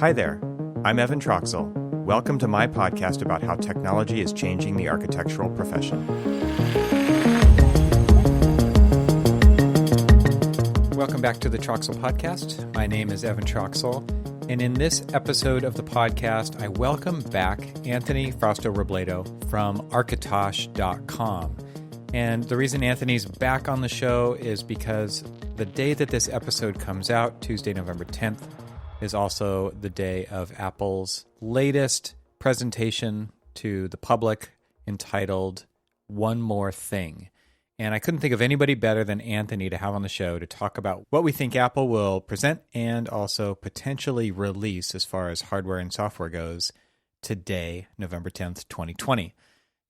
Hi there, I'm Evan Troxel. Welcome to my podcast about how technology is changing the architectural profession. Welcome back to the Troxel Podcast. My name is Evan Troxel, and in this episode of the podcast, I welcome back Anthony Frausto-Robledo from Architosh.com. And the reason Anthony's back on the show is because the day that this episode comes out, Tuesday, November 10th, is also the day of Apple's latest presentation to the public entitled One More Thing. And I couldn't think of anybody better than Anthony to have on the show to talk about what we think Apple will present and also potentially release as far as hardware and software goes today, November 10th, 2020.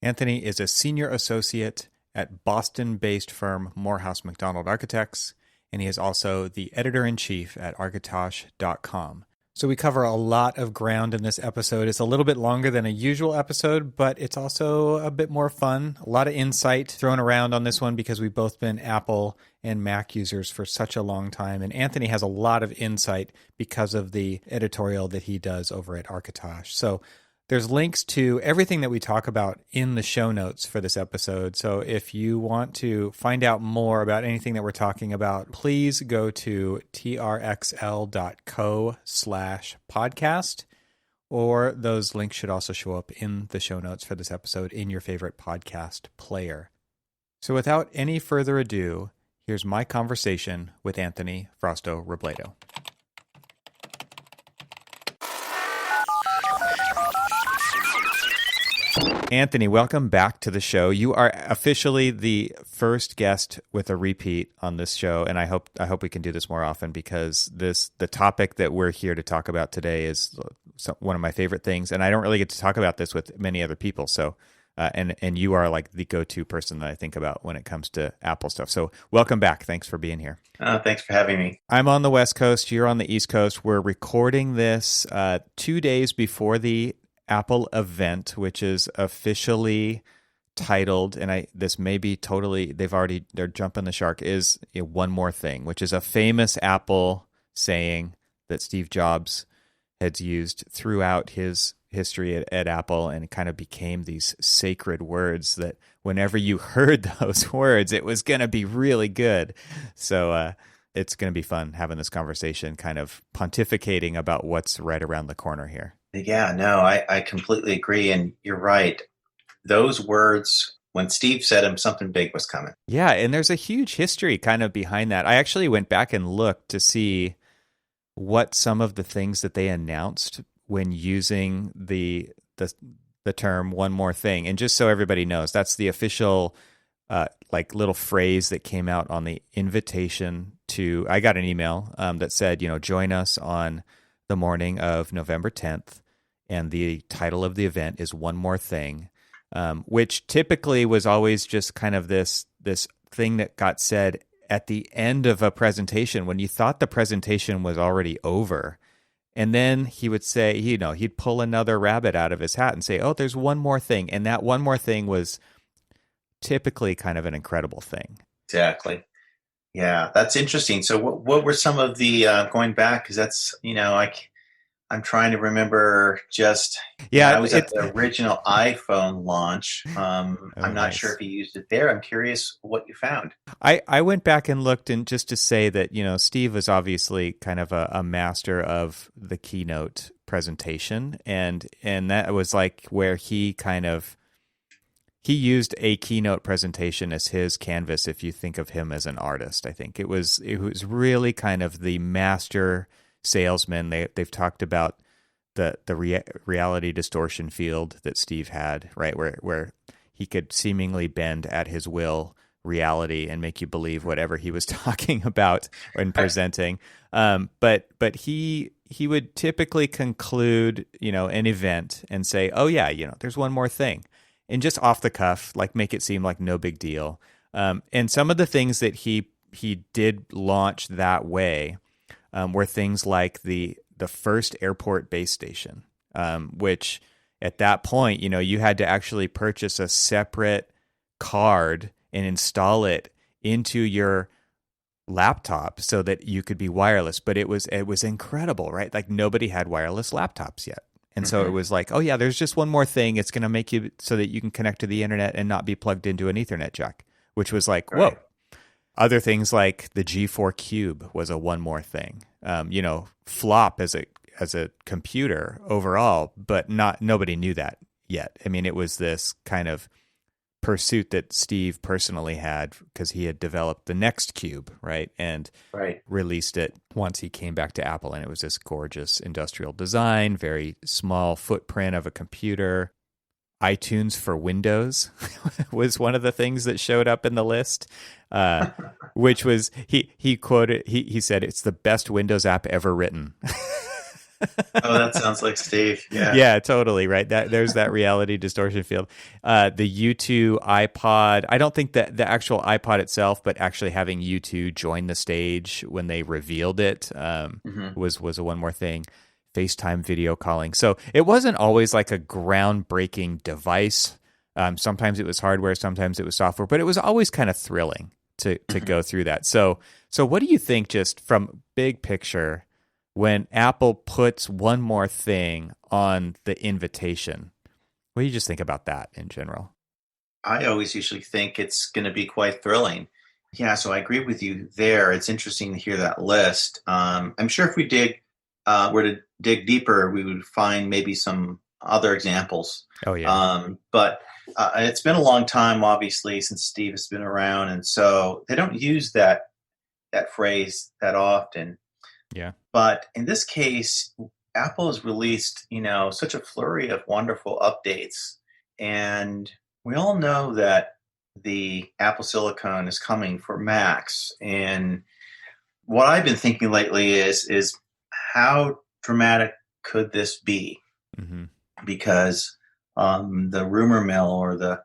Anthony is a senior associate at Boston-based firm Morehouse McDonald Architects, and he is also the editor-in-chief at Architosh.com. So we cover a lot of ground in this episode. It's a little bit longer than a usual episode, but it's also a bit more fun. A lot of insight thrown around on this one because we've both been Apple and Mac users for such a long time. And Anthony has a lot of insight because of the editorial that he does over at Architosh. So there's links to everything that we talk about in the show notes for this episode. So if you want to find out more about anything that we're talking about, please go to trxl.co/podcast, or those links should also show up in the show notes for this episode in your favorite podcast player. So without any further ado, here's my conversation with Anthony Frausto-Robledo. Anthony, welcome back to the show. You are officially the first guest with a repeat on this show, and I hope we can do this more often because the topic that we're here to talk about today is one of my favorite things, and I don't really get to talk about this with many other people. So, and you are like the go-to person that I think about when it comes to Apple stuff. So, welcome back. Thanks for being here. Thanks for having me. I'm on the West Coast. You're on the East Coast. We're recording this 2 days before the Apple event, which is officially titled, and this may be totally, they're jumping the shark, is One More Thing, which is a famous Apple saying that Steve Jobs has used throughout his history at Apple, and it kind of became these sacred words that whenever you heard those words, it was going to be really good. So it's going to be fun having this conversation, kind of pontificating about what's right around the corner here. Yeah, no, I completely agree. And you're right. Those words, when Steve said them, something big was coming. Yeah, and there's a huge history kind of behind that. I actually went back and looked to see what some of the things that they announced when using the term One More Thing. And just so everybody knows, that's the official little phrase that came out on the invitation to, I got an email that said, join us on the morning of November 10th, and the title of the event is One More Thing, which typically was always just kind of this thing that got said at the end of a presentation when you thought the presentation was already over. And then he would say, he'd pull another rabbit out of his hat and say, oh, there's one more thing. And that one more thing was typically kind of an incredible thing. Exactly. Yeah, that's interesting. So what were some of the, going back, because that's, I'm trying to remember I was at the original iPhone launch. I'm not sure if you used it there. I'm curious what you found. I went back and looked, and just to say that, Steve was obviously kind of a master of the keynote presentation. And that was like where he used a keynote presentation as his canvas. If you think of him as an artist, I think it was really kind of the master salesman. They've talked about the reality distortion field that Steve had, right, where he could seemingly bend at his will reality and make you believe whatever he was talking about and presenting. But he would typically conclude, an event and say, oh yeah, there's one more thing. And just off the cuff, like make it seem like no big deal. And some of the things that he did launch that way were things like the first airport base station, which at that point, you had to actually purchase a separate card and install it into your laptop so that you could be wireless, but it was incredible, right? Like nobody had wireless laptops yet. And so it was like, oh yeah, there's just one more thing. It's going to make you so that you can connect to the internet and not be plugged into an Ethernet jack, which was like, whoa. Other things like the G4 Cube was a one more thing. Flop as a computer overall, but nobody knew that yet. I mean, it was this kind of pursuit that Steve personally had because he had developed the next cube, right? And released it once he came back to Apple. And it was this gorgeous industrial design, very small footprint of a computer. iTunes for Windows was one of the things that showed up in the list, which was, he quoted, he said, it's the best Windows app ever written. Oh, that sounds like Steve. Yeah. Yeah, totally. Right. There's that reality distortion field. The U2 iPod. I don't think that the actual iPod itself, but actually having U2 join the stage when they revealed it was a one more thing. FaceTime video calling. So it wasn't always like a groundbreaking device. Sometimes it was hardware, sometimes it was software, but it was always kind of thrilling to go through that. So what do you think, just from big picture, when Apple puts one more thing on the invitation? What do you just think about that in general? I always usually think it's going to be quite thrilling. Yeah, so I agree with you there. It's interesting to hear that list. I'm sure if we were to dig deeper, we would find maybe some other examples. Oh, yeah. But it's been a long time, obviously, since Steve has been around. And so they don't use that phrase that often. Yeah. But in this case, Apple has released, such a flurry of wonderful updates. And we all know that the Apple Silicon is coming for Macs. And what I've been thinking lately is how dramatic could this be? Mm-hmm. Because the rumor mill or the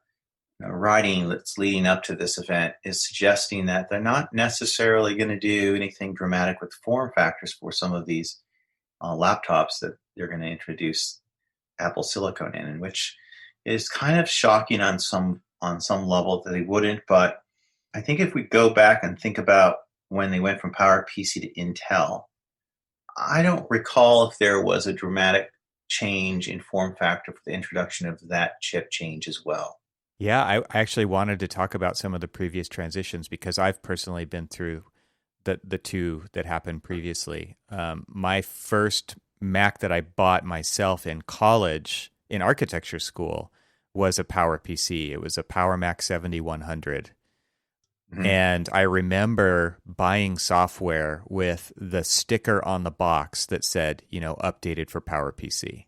writing that's leading up to this event is suggesting that they're not necessarily going to do anything dramatic with form factors for some of these laptops that they're going to introduce Apple Silicon in, which is kind of shocking on some level that they wouldn't. But I think if we go back and think about when they went from PowerPC to Intel, I don't recall if there was a dramatic change in form factor for the introduction of that chip change as well. Yeah, I actually wanted to talk about some of the previous transitions because I've personally been through the two that happened previously. My first Mac that I bought myself in college in architecture school was a PowerPC. It was a Power Mac 7100. Mm-hmm. And I remember buying software with the sticker on the box that said, updated for PowerPC.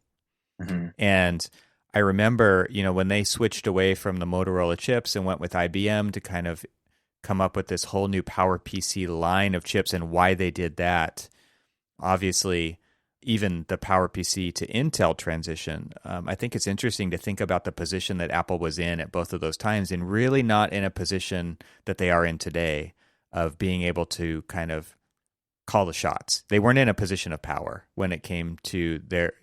Mm-hmm. And I remember, when they switched away from the Motorola chips and went with IBM to kind of come up with this whole new PowerPC line of chips and why they did that. Obviously, even the PowerPC to Intel transition, I think it's interesting to think about the position that Apple was in at both of those times, and really not in a position that they are in today of being able to kind of call the shots. They weren't in a position of power when it came to their,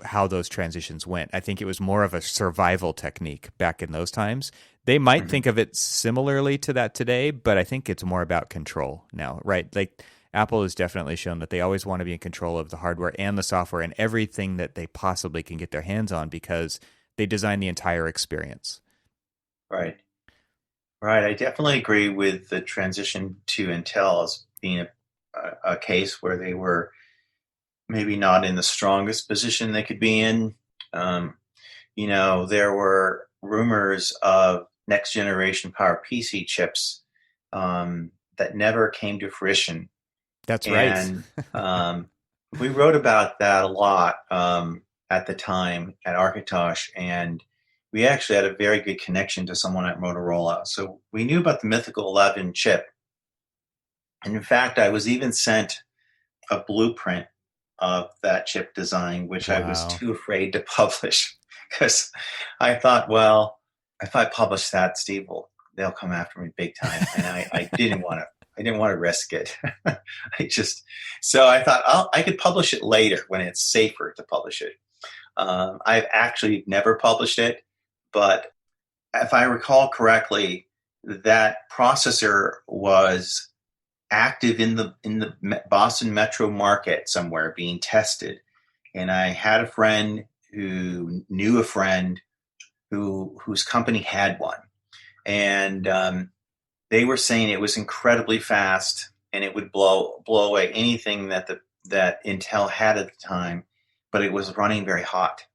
how those transitions went. I think it was more of a survival technique back in those times. They might think of it similarly to that today, but I think it's more about control now, right? Like Apple has definitely shown that they always want to be in control of the hardware and the software and everything that they possibly can get their hands on because they design the entire experience. Right. I definitely agree with the transition to Intel as being a case where they were maybe not in the strongest position they could be in. There were rumors of next generation PowerPC chips that never came to fruition. That's right. And we wrote about that a lot at the time at Architosh, and we actually had a very good connection to someone at Motorola. So we knew about the Mythical 11 chip. And in fact, I was even sent a blueprint of that chip design, which I was too afraid to publish because I thought, well, if I publish that, they'll come after me big time. And I didn't want to risk it. So I thought I could publish it later when it's safer to publish it. I've actually never published it, but if I recall correctly, that processor was active in the Boston metro market somewhere being tested. And I had a friend who knew a friend whose company had one. And they were saying it was incredibly fast and it would blow away anything that Intel had at the time, but it was running very hot.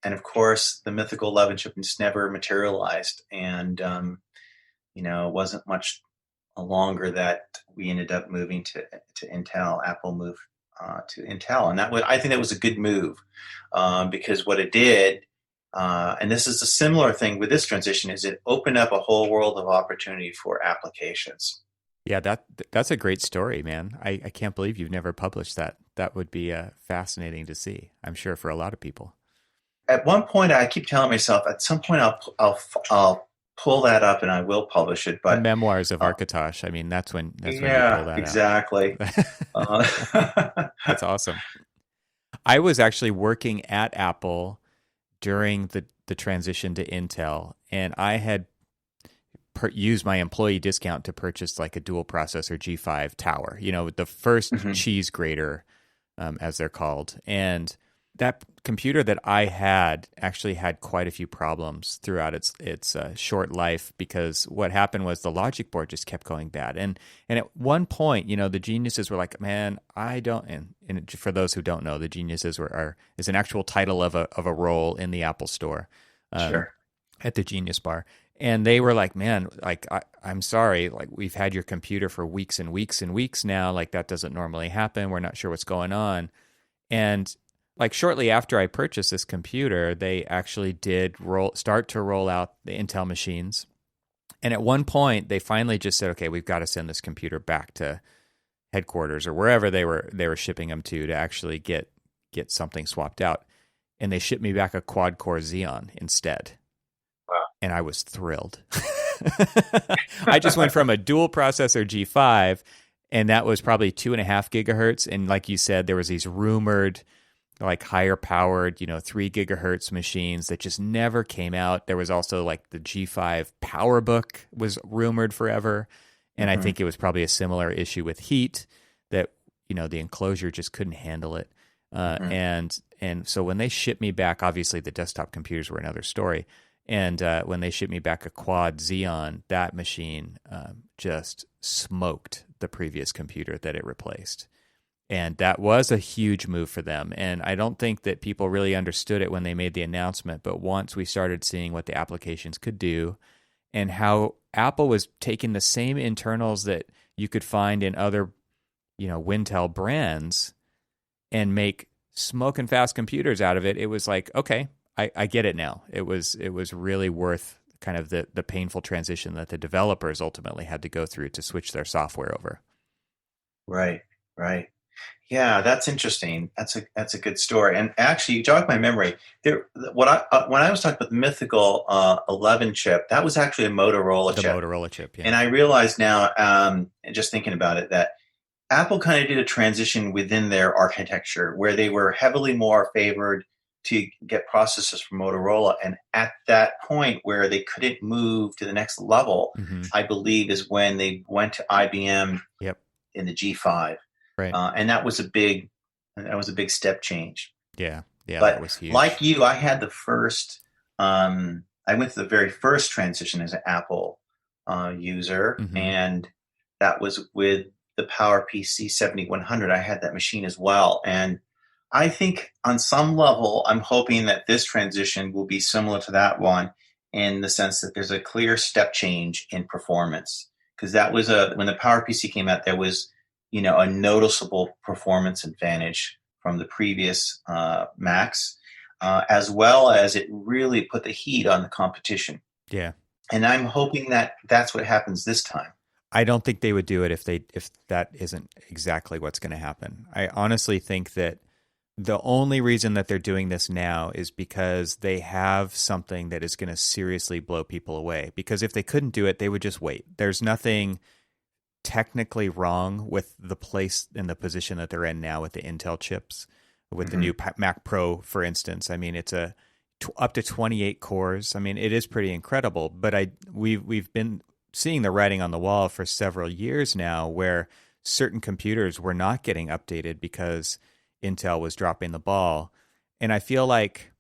And of course, the mythical 11 chip just never materialized. And, it wasn't much longer that we ended up moving to Intel. Apple moved to Intel. And I think that was a good move because what it did, and this is a similar thing with this transition, is it opened up a whole world of opportunity for applications. Yeah, that's a great story, man. I can't believe you've never published that. That would be fascinating to see, I'm sure, for a lot of people. At one point, I keep telling myself, at some point, I'll pull that up and I will publish it. But the Memoirs of Architosh. I mean, that's when you pull that exactly. That's awesome. I was actually working at Apple during the transition to Intel, and I had used my employee discount to purchase like a dual processor G5 tower, the first cheese grater, as they're called. And that computer that I had actually had quite a few problems throughout its short life, because what happened was the logic board just kept going bad. And at one point, the geniuses were like, man, I don't, and for those who don't know, the geniuses is an actual title of a role in the Apple Store, sure, at the Genius Bar. And they were like, man, like, I'm sorry, like, we've had your computer for weeks and weeks and weeks now. Like, that doesn't normally happen. We're not sure what's going on. And like shortly after I purchased this computer, they actually did start to roll out the Intel machines. And at one point, they finally just said, okay, we've got to send this computer back to headquarters or wherever they were shipping them to actually get something swapped out. And they shipped me back a quad-core Xeon instead. Wow. And I was thrilled. I just went from a dual processor G5, and that was probably 2.5 gigahertz. And like you said, there was these rumored like higher powered, 3 gigahertz machines that just never came out. There was also like the G5 PowerBook was rumored forever. And I think it was probably a similar issue with heat that, the enclosure just couldn't handle it. And so when they shipped me back, obviously the desktop computers were another story. And when they shipped me back a quad Xeon, that machine just smoked the previous computer that it replaced. And that was a huge move for them. And I don't think that people really understood it when they made the announcement. But once we started seeing what the applications could do and how Apple was taking the same internals that you could find in other, Wintel brands and make smoking fast computers out of it, it was like, okay, I get it now. It was really worth kind of the painful transition that the developers ultimately had to go through to switch their software over. Right. Yeah, that's interesting. That's a good story. And actually, you jogged my memory. When I was talking about the mythical 11 chip, that was actually a Motorola chip. The Motorola chip, yeah. And I realize now, just thinking about it, that Apple kind of did a transition within their architecture where they were heavily more favored to get processors from Motorola. And at that point where they couldn't move to the next level, I believe is when they went to IBM in the G5. Right. And that was a big step change. Yeah. But that was huge. Like you, I had the first, I went to the very first transition as an Apple user, and that was with the PowerPC 7100. I had that machine as well. And I think on some level, I'm hoping that this transition will be similar to that one in the sense that there's a clear step change in performance. Because that was when the PowerPC came out, there was a noticeable performance advantage from the previous Macs, as well as it really put the heat on the competition. Yeah. And I'm hoping that that's what happens this time. I don't think they would do it if that isn't exactly what's going to happen. I honestly think that the only reason that they're doing this now is because they have something that is going to seriously blow people away. Because if they couldn't do it, they would just wait. There's nothing technically wrong with the place and the position that they're in now with the Intel chips, with the new Mac Pro, for instance. I mean, it's up to 28 cores. I mean, it is pretty incredible. But we've been seeing the writing on the wall for several years now where certain computers were not getting updated because Intel was dropping the ball. And I feel like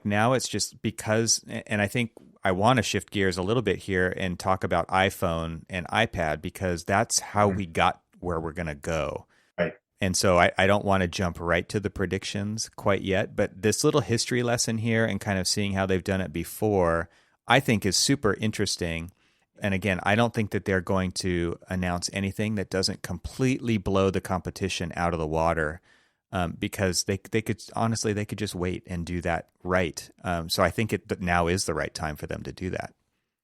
now it's just because, and I think I want to shift gears a little bit here and talk about iPhone and iPad because that's how we got where we're going to go. Right. And so I don't want to jump right to the predictions quite yet, but this little history lesson here and kind of seeing how they've done it before, I think is super interesting. And again, I don't think that they're going to announce anything that doesn't completely blow the competition out of the water. Because they could honestly, they could just wait and do that right. So I think that now is the right time for them to do that.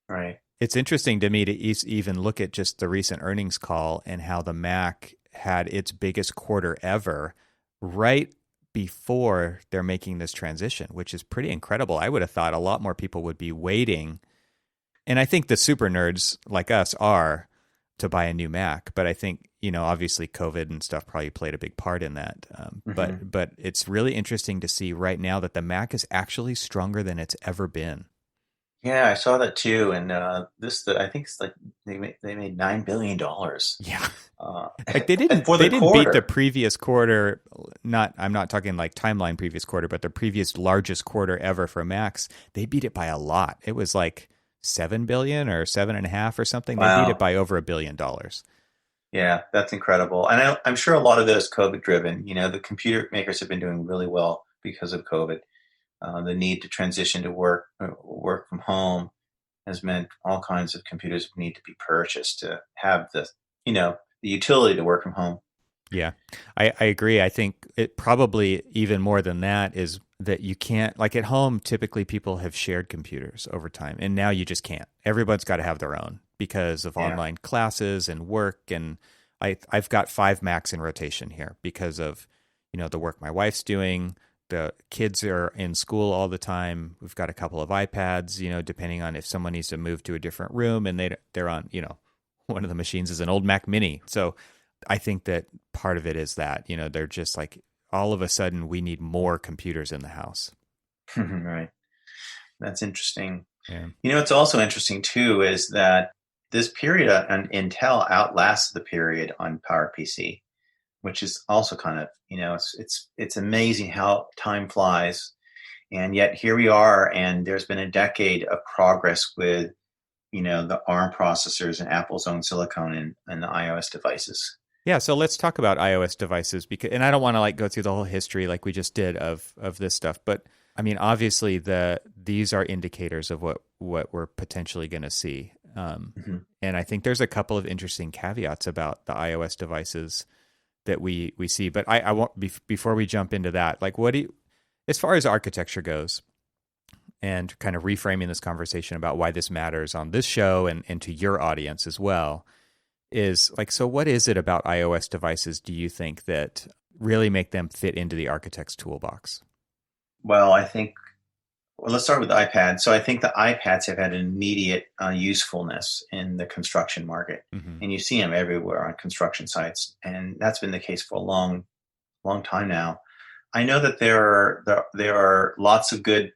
Right. It's interesting to me to even look at just the recent earnings call and how the Mac had its biggest quarter ever right before they're making this transition, which is pretty incredible. I would have thought a lot more people would be waiting. And I think the super nerds like us are to buy a new Mac, but I think, obviously COVID and stuff probably played a big part in that. But it's really interesting to see right now that the Mac is actually stronger than it's ever been. Yeah, I saw that too. And I think it's like they made $9 billion. Yeah. Like they didn't beat the previous quarter. I'm not talking like timeline previous quarter, but the previous largest quarter ever for Macs. They beat it by a lot. It was like 7 billion or 7.5 or something. Wow. They beat it by over $1 billion. Yeah, that's incredible. And I'm sure a lot of that is COVID driven. The computer makers have been doing really well because of COVID. The need to transition to work from home has meant all kinds of computers need to be purchased to have the utility to work from home. Yeah, I agree. I think it probably even more than that is that you can't, like at home, typically people have shared computers over time, and now you just can't. Everyone's got to have their own because of online classes and work. And I've got 5 Macs in rotation here because of, the work my wife's doing. The kids are in school all the time. We've got a couple of iPads, depending on if someone needs to move to a different room and they're on, one of the machines is an old Mac Mini. So I think that part of it is that, they're just like, all of a sudden we need more computers in the house. Right. That's interesting. Yeah. It's also interesting too, is that this period on Intel outlasted the period on PowerPC, which is also kind of, it's amazing how time flies. And yet here we are, and there's been a decade of progress with, the ARM processors and Apple's own silicon and the iOS devices. Yeah, so let's talk about iOS devices and I don't want to go through the whole history like we just did of this stuff, but I mean, obviously these are indicators of what we're potentially going to see. And I think there's a couple of interesting caveats about the iOS devices that we see. But I want before we jump into that, as far as architecture goes, and kind of reframing this conversation about why this matters on this show and to your audience as well, is so what is it about iOS devices, do you think, that really make them fit into the architect's toolbox? Well, let's start with the iPad. So I think the iPads have had an immediate usefulness in the construction market. And you see them everywhere on construction sites. And that's been the case for a long, long time now. I know that there are lots of good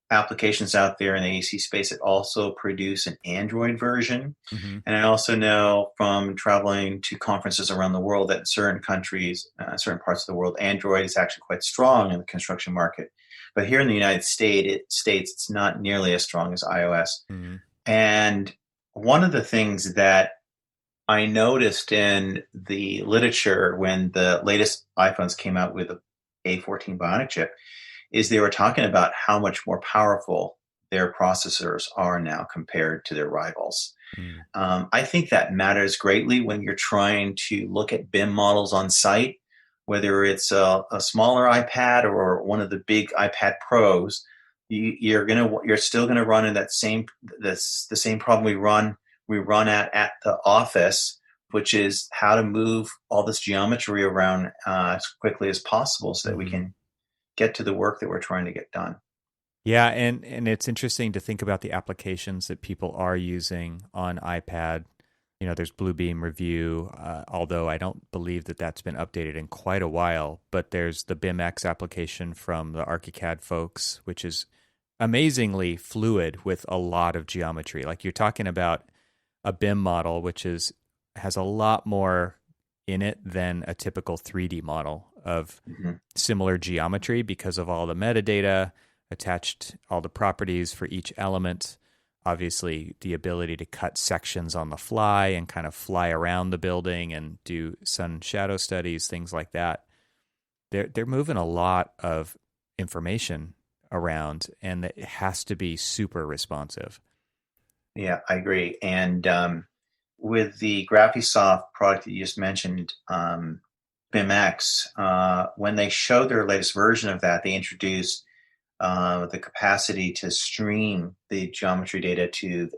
applications out there in the AC space that also produce an Android version. And I also know from traveling to conferences around the world that in certain countries, certain parts of the world, Android is actually quite strong in the construction market. But here in the United States, it's not nearly as strong as iOS. And one of the things that I noticed in the literature when the latest iPhones came out with the A14 Bionic chip is they were talking about how much more powerful their processors are now compared to their rivals. I think that matters greatly when you're trying to look at BIM models on site, whether it's a smaller iPad or one of the big iPad Pros. You're still gonna run in the same problem we run at the office, which is how to move all this geometry around as quickly as possible so that we can get to the work that we're trying to get done. Yeah, and it's interesting to think about the applications that people are using on iPad. There's Bluebeam Review, although I don't believe that that's been updated in quite a while. But there's the BIMX application from the ArchiCAD folks, which is amazingly fluid with a lot of geometry. Like you're talking about a BIM model, which has a lot more in it than a typical 3D model of similar geometry because of all the metadata attached, all the properties for each element. Obviously, the ability to cut sections on the fly and kind of fly around the building and do sun shadow studies, things like that. They're moving a lot of information around, and it has to be super responsive. Yeah, I agree. And with the Graphisoft product that you just mentioned, BIMX, when they showed their latest version of that, they introduced the capacity to stream the geometry data to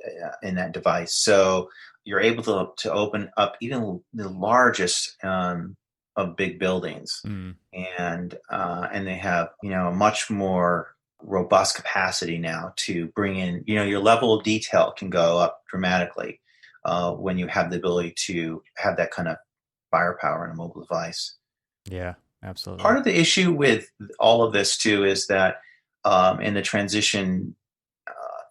in that device. So you're able to open up even the largest of big buildings, and they have a much more robust capacity now to bring in your level of detail can go up dramatically when you have the ability to have that kind of firepower in a mobile device. Yeah, absolutely. Part of the issue with all of this too is that in the transition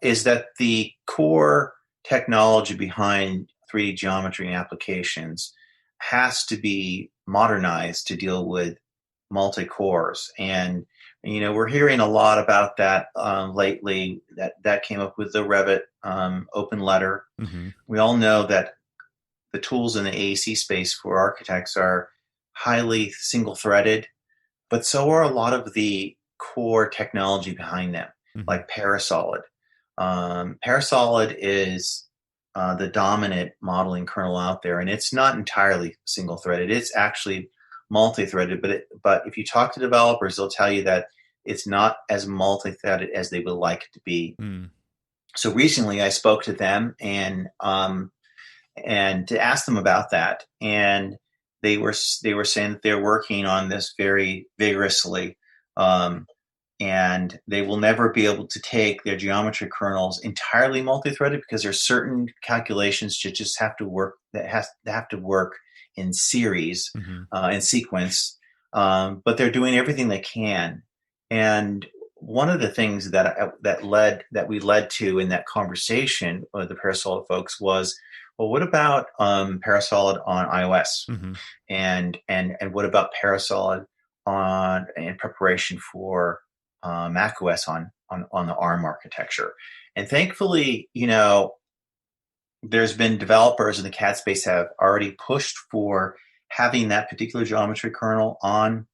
is that the core technology behind 3D geometry and applications has to be modernized to deal with multi-cores. And we're hearing a lot about that lately. That came up with the Revit open letter. We all know that the tools in the AEC space for architects are highly single-threaded, but so are a lot of the core technology behind them, like Parasolid. Parasolid is the dominant modeling kernel out there, and it's not entirely single-threaded. It's actually multi-threaded, but if you talk to developers, they'll tell you that it's not as multi-threaded as they would like it to be. So recently, I spoke to them and to ask them about that, and they were saying that they're working on this very vigorously. And they will never be able to take their geometry kernels entirely multi-threaded because there's certain calculations that just have to work in series, in sequence. But they're doing everything they can. And one of the things that we led to in that conversation with the Parasolid folks was, well, what about Parasolid on iOS, and what about Parasolid in preparation for Mac OS on the ARM architecture? And thankfully, there's been developers in the CAD space have already pushed for having that particular geometry kernel on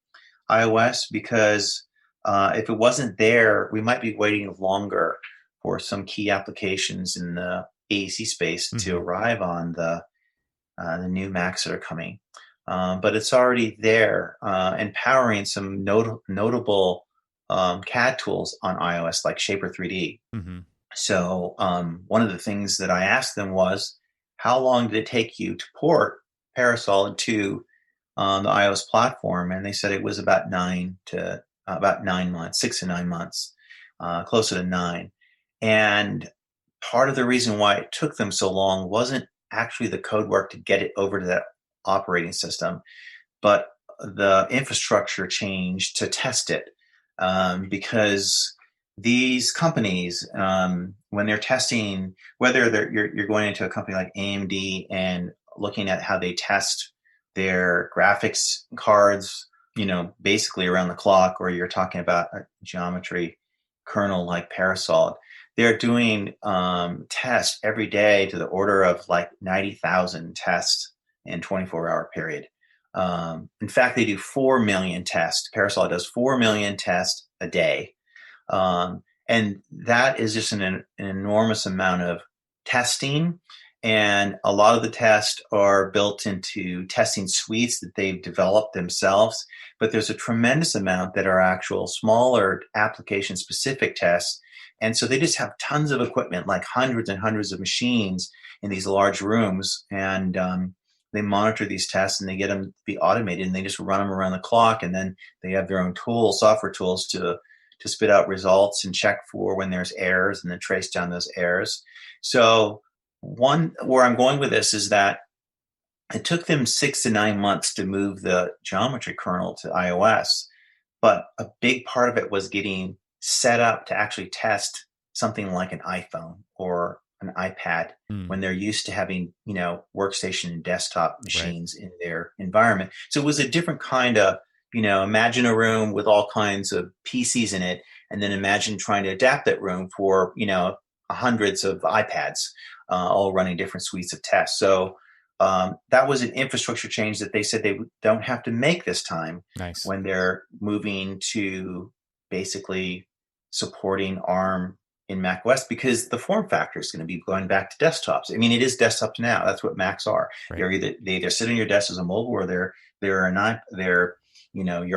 iOS, because if it wasn't there, we might be waiting longer for some key applications in the AEC space to arrive on the new Macs that are coming. But it's already there and powering some notable CAD tools on iOS like Shaper 3D. So one of the things that I asked them was, how long did it take you to port Parasolid to the iOS platform? And they said it was about 9 months, 6 to 9 months, closer to 9. And part of the reason why it took them so long wasn't actually the code work to get it over to that operating system, but the infrastructure change to test it, because these companies, when they're testing, whether you're going into a company like AMD and looking at how they test their graphics cards, basically around the clock, or you're talking about a geometry kernel like Parasolid, they're doing tests every day to the order of like 90,000 tests in 24-hour period. In fact, they do 4 million tests. Parasolid does 4 million tests a day. And that is just an enormous amount of testing. And a lot of the tests are built into testing suites that they've developed themselves. But there's a tremendous amount that are actual smaller application-specific tests. And so they just have tons of equipment, like hundreds and hundreds of machines in these large rooms. And they monitor these tests and they get them to be automated, and they just run them around the clock. And then they have their own software tools to spit out results and check for when there's errors and then trace down those errors. So where I'm going with this is that it took them 6 to 9 months to move the geometry kernel to iOS, but a big part of it was getting set up to actually test something like an iPhone or an iPad when they're used to having, workstation and desktop machines in their environment. So it was a different kind of, imagine a room with all kinds of PCs in it, and then imagine trying to adapt that room for, hundreds of iPads, all running different suites of tests. So that was an infrastructure change that they said they don't have to make this time when they're moving to basically supporting ARM in Mac OS, because the form factor is going to be going back to desktops. I mean, it is desktops now. That's what Macs are. Right. They either sit on your desk as a mobile, or they're your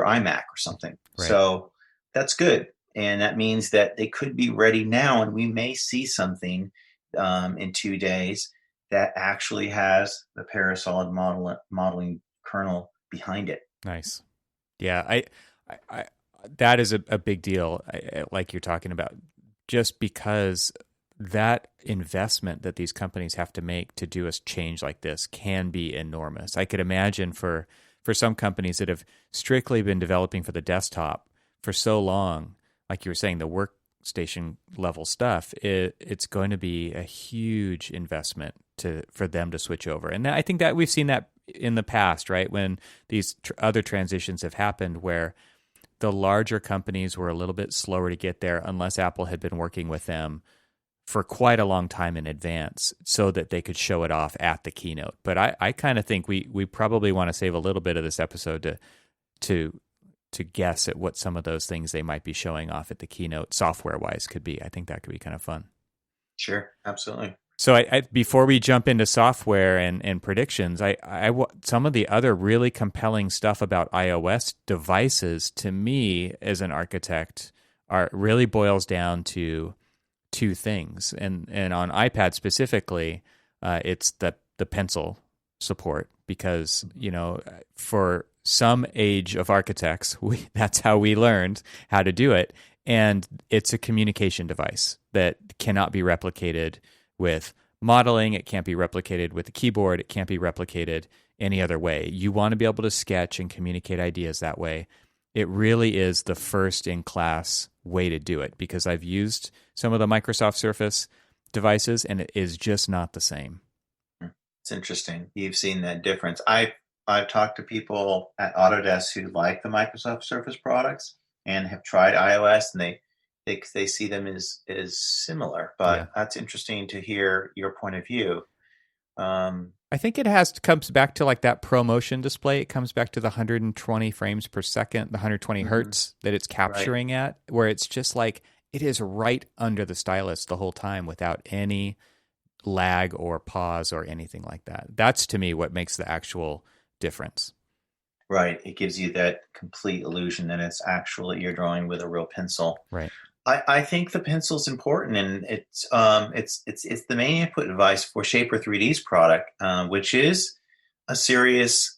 iMac or something. Right. So that's good, and that means that they could be ready now, and we may see something in 2 days that actually has the Parasolid modeling kernel behind it. Nice. Yeah, I that is a big deal, like you're talking about, just because that investment that these companies have to make to do a change like this can be enormous. I could imagine for some companies that have strictly been developing for the desktop for so long, like you were saying, the workstation level stuff, it's going to be a huge investment for them to switch over. And I think that we've seen that in the past, right? When these other transitions have happened, where the larger companies were a little bit slower to get there unless Apple had been working with them for quite a long time in advance so that they could show it off at the keynote. But I kind of think we probably want to save a little bit of this episode to guess at what some of those things they might be showing off at the keynote software-wise could be. I think that could be kind of fun. Sure, absolutely. So I before we jump into software and predictions, some of the other really compelling stuff about iOS devices, to me as an architect, really boils down to two things. And on iPad specifically, it's the pencil support, because for some age of architects, that's how we learned how to do it, and it's a communication device that cannot be replicated with modeling. It can't be replicated with a keyboard. It can't be replicated any other way. You want to be able to sketch and communicate ideas that way. It really is the first in class way to do it, because I've used some of the Microsoft Surface devices and it is just not the same. It's interesting. You've seen that difference. I've talked to people at Autodesk who like the Microsoft Surface products and have tried iOS, and they see them as similar, but that's interesting to hear your point of view. I think it comes back to like that ProMotion display. It comes back to the 120 frames per second, the 120 hertz that it's capturing at, where it's just like it is right under the stylus the whole time without any lag or pause or anything like that. That's to me what makes the actual difference. Right. It gives you that complete illusion that it's actually you're drawing with a real pencil. Right. I think the pencil is important, and it's the main input device for Shaper 3D's product, which is a serious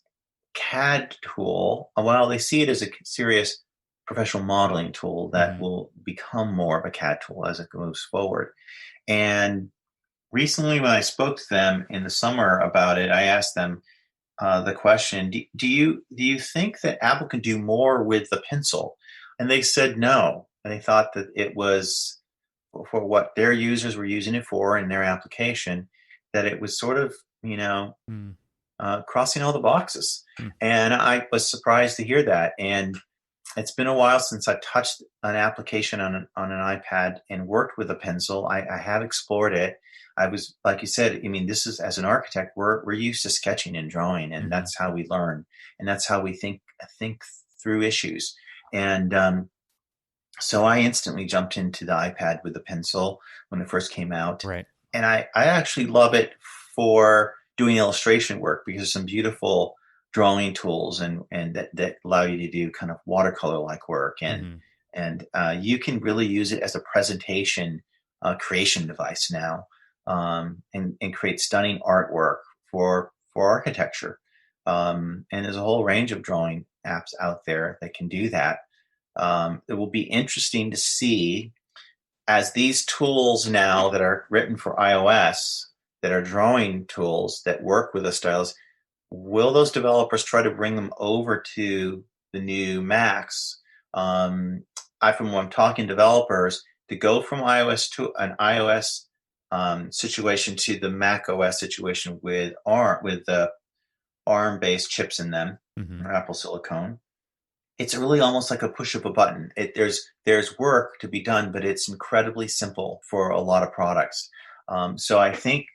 CAD tool. While they see it as a serious professional modeling tool that will become more of a CAD tool as it moves forward. And recently, when I spoke to them in the summer about it, I asked them the question: Do you think that Apple can do more with the pencil? And they said no. And they thought that it was for what their users were using it for in their application, that it was sort of, crossing all the boxes. And I was surprised to hear that. And it's been a while since I touched an application on an iPad and worked with a pencil. I have explored it. I was, like you said, I mean, this is, as an architect, we're used to sketching and drawing, and that's how we learn. And that's how we think through issues. And, so I instantly jumped into the iPad with the pencil when it first came out. Right. And I actually love it for doing illustration work, because there's some beautiful drawing tools and that allow you to do kind of watercolor-like work. And you can really use it as a presentation creation device now, and create stunning artwork for architecture. And there's a whole range of drawing apps out there that can do that. It will be interesting to see, as these tools now that are written for iOS, that are drawing tools that work with the stylus, will those developers try to bring them over to the new Macs? From when I'm talking to developers, to go from iOS to an iOS situation to the Mac OS situation with the ARM-based chips in them, Mm-hmm. or Apple Silicon. It's really almost like a push of a button. There's work to be done, but it's incredibly simple for a lot of products. So I think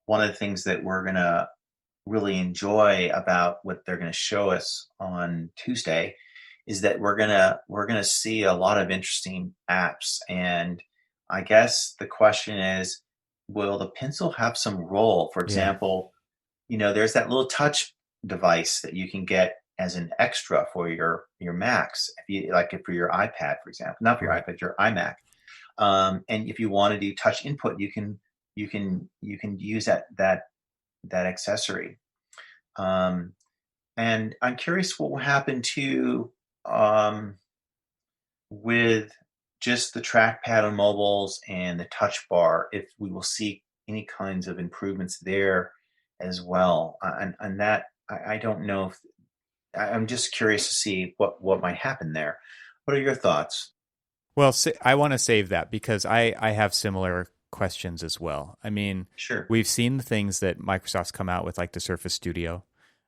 one of the things that we're gonna really enjoy about what they're gonna show us on Tuesday is that we're gonna see a lot of interesting apps. And I guess the question is, will the pencil have some role? For Yeah. example, there's that little touch device that you can get as an extra for your Macs, if you like it for your iPad, for example, not for your Right. iPad, your iMac. And if you want to do touch input, you can use that accessory. Um, and I'm curious what will happen to um, with just the trackpad on mobiles and the touch bar, if we will see any kinds of improvements there as well. And that I don't know if I'm just curious to see what might happen there. What are your thoughts? Well, I want to save that because I have similar questions as well. I mean, Sure. we've seen the things that Microsoft's come out with, like the Surface Studio,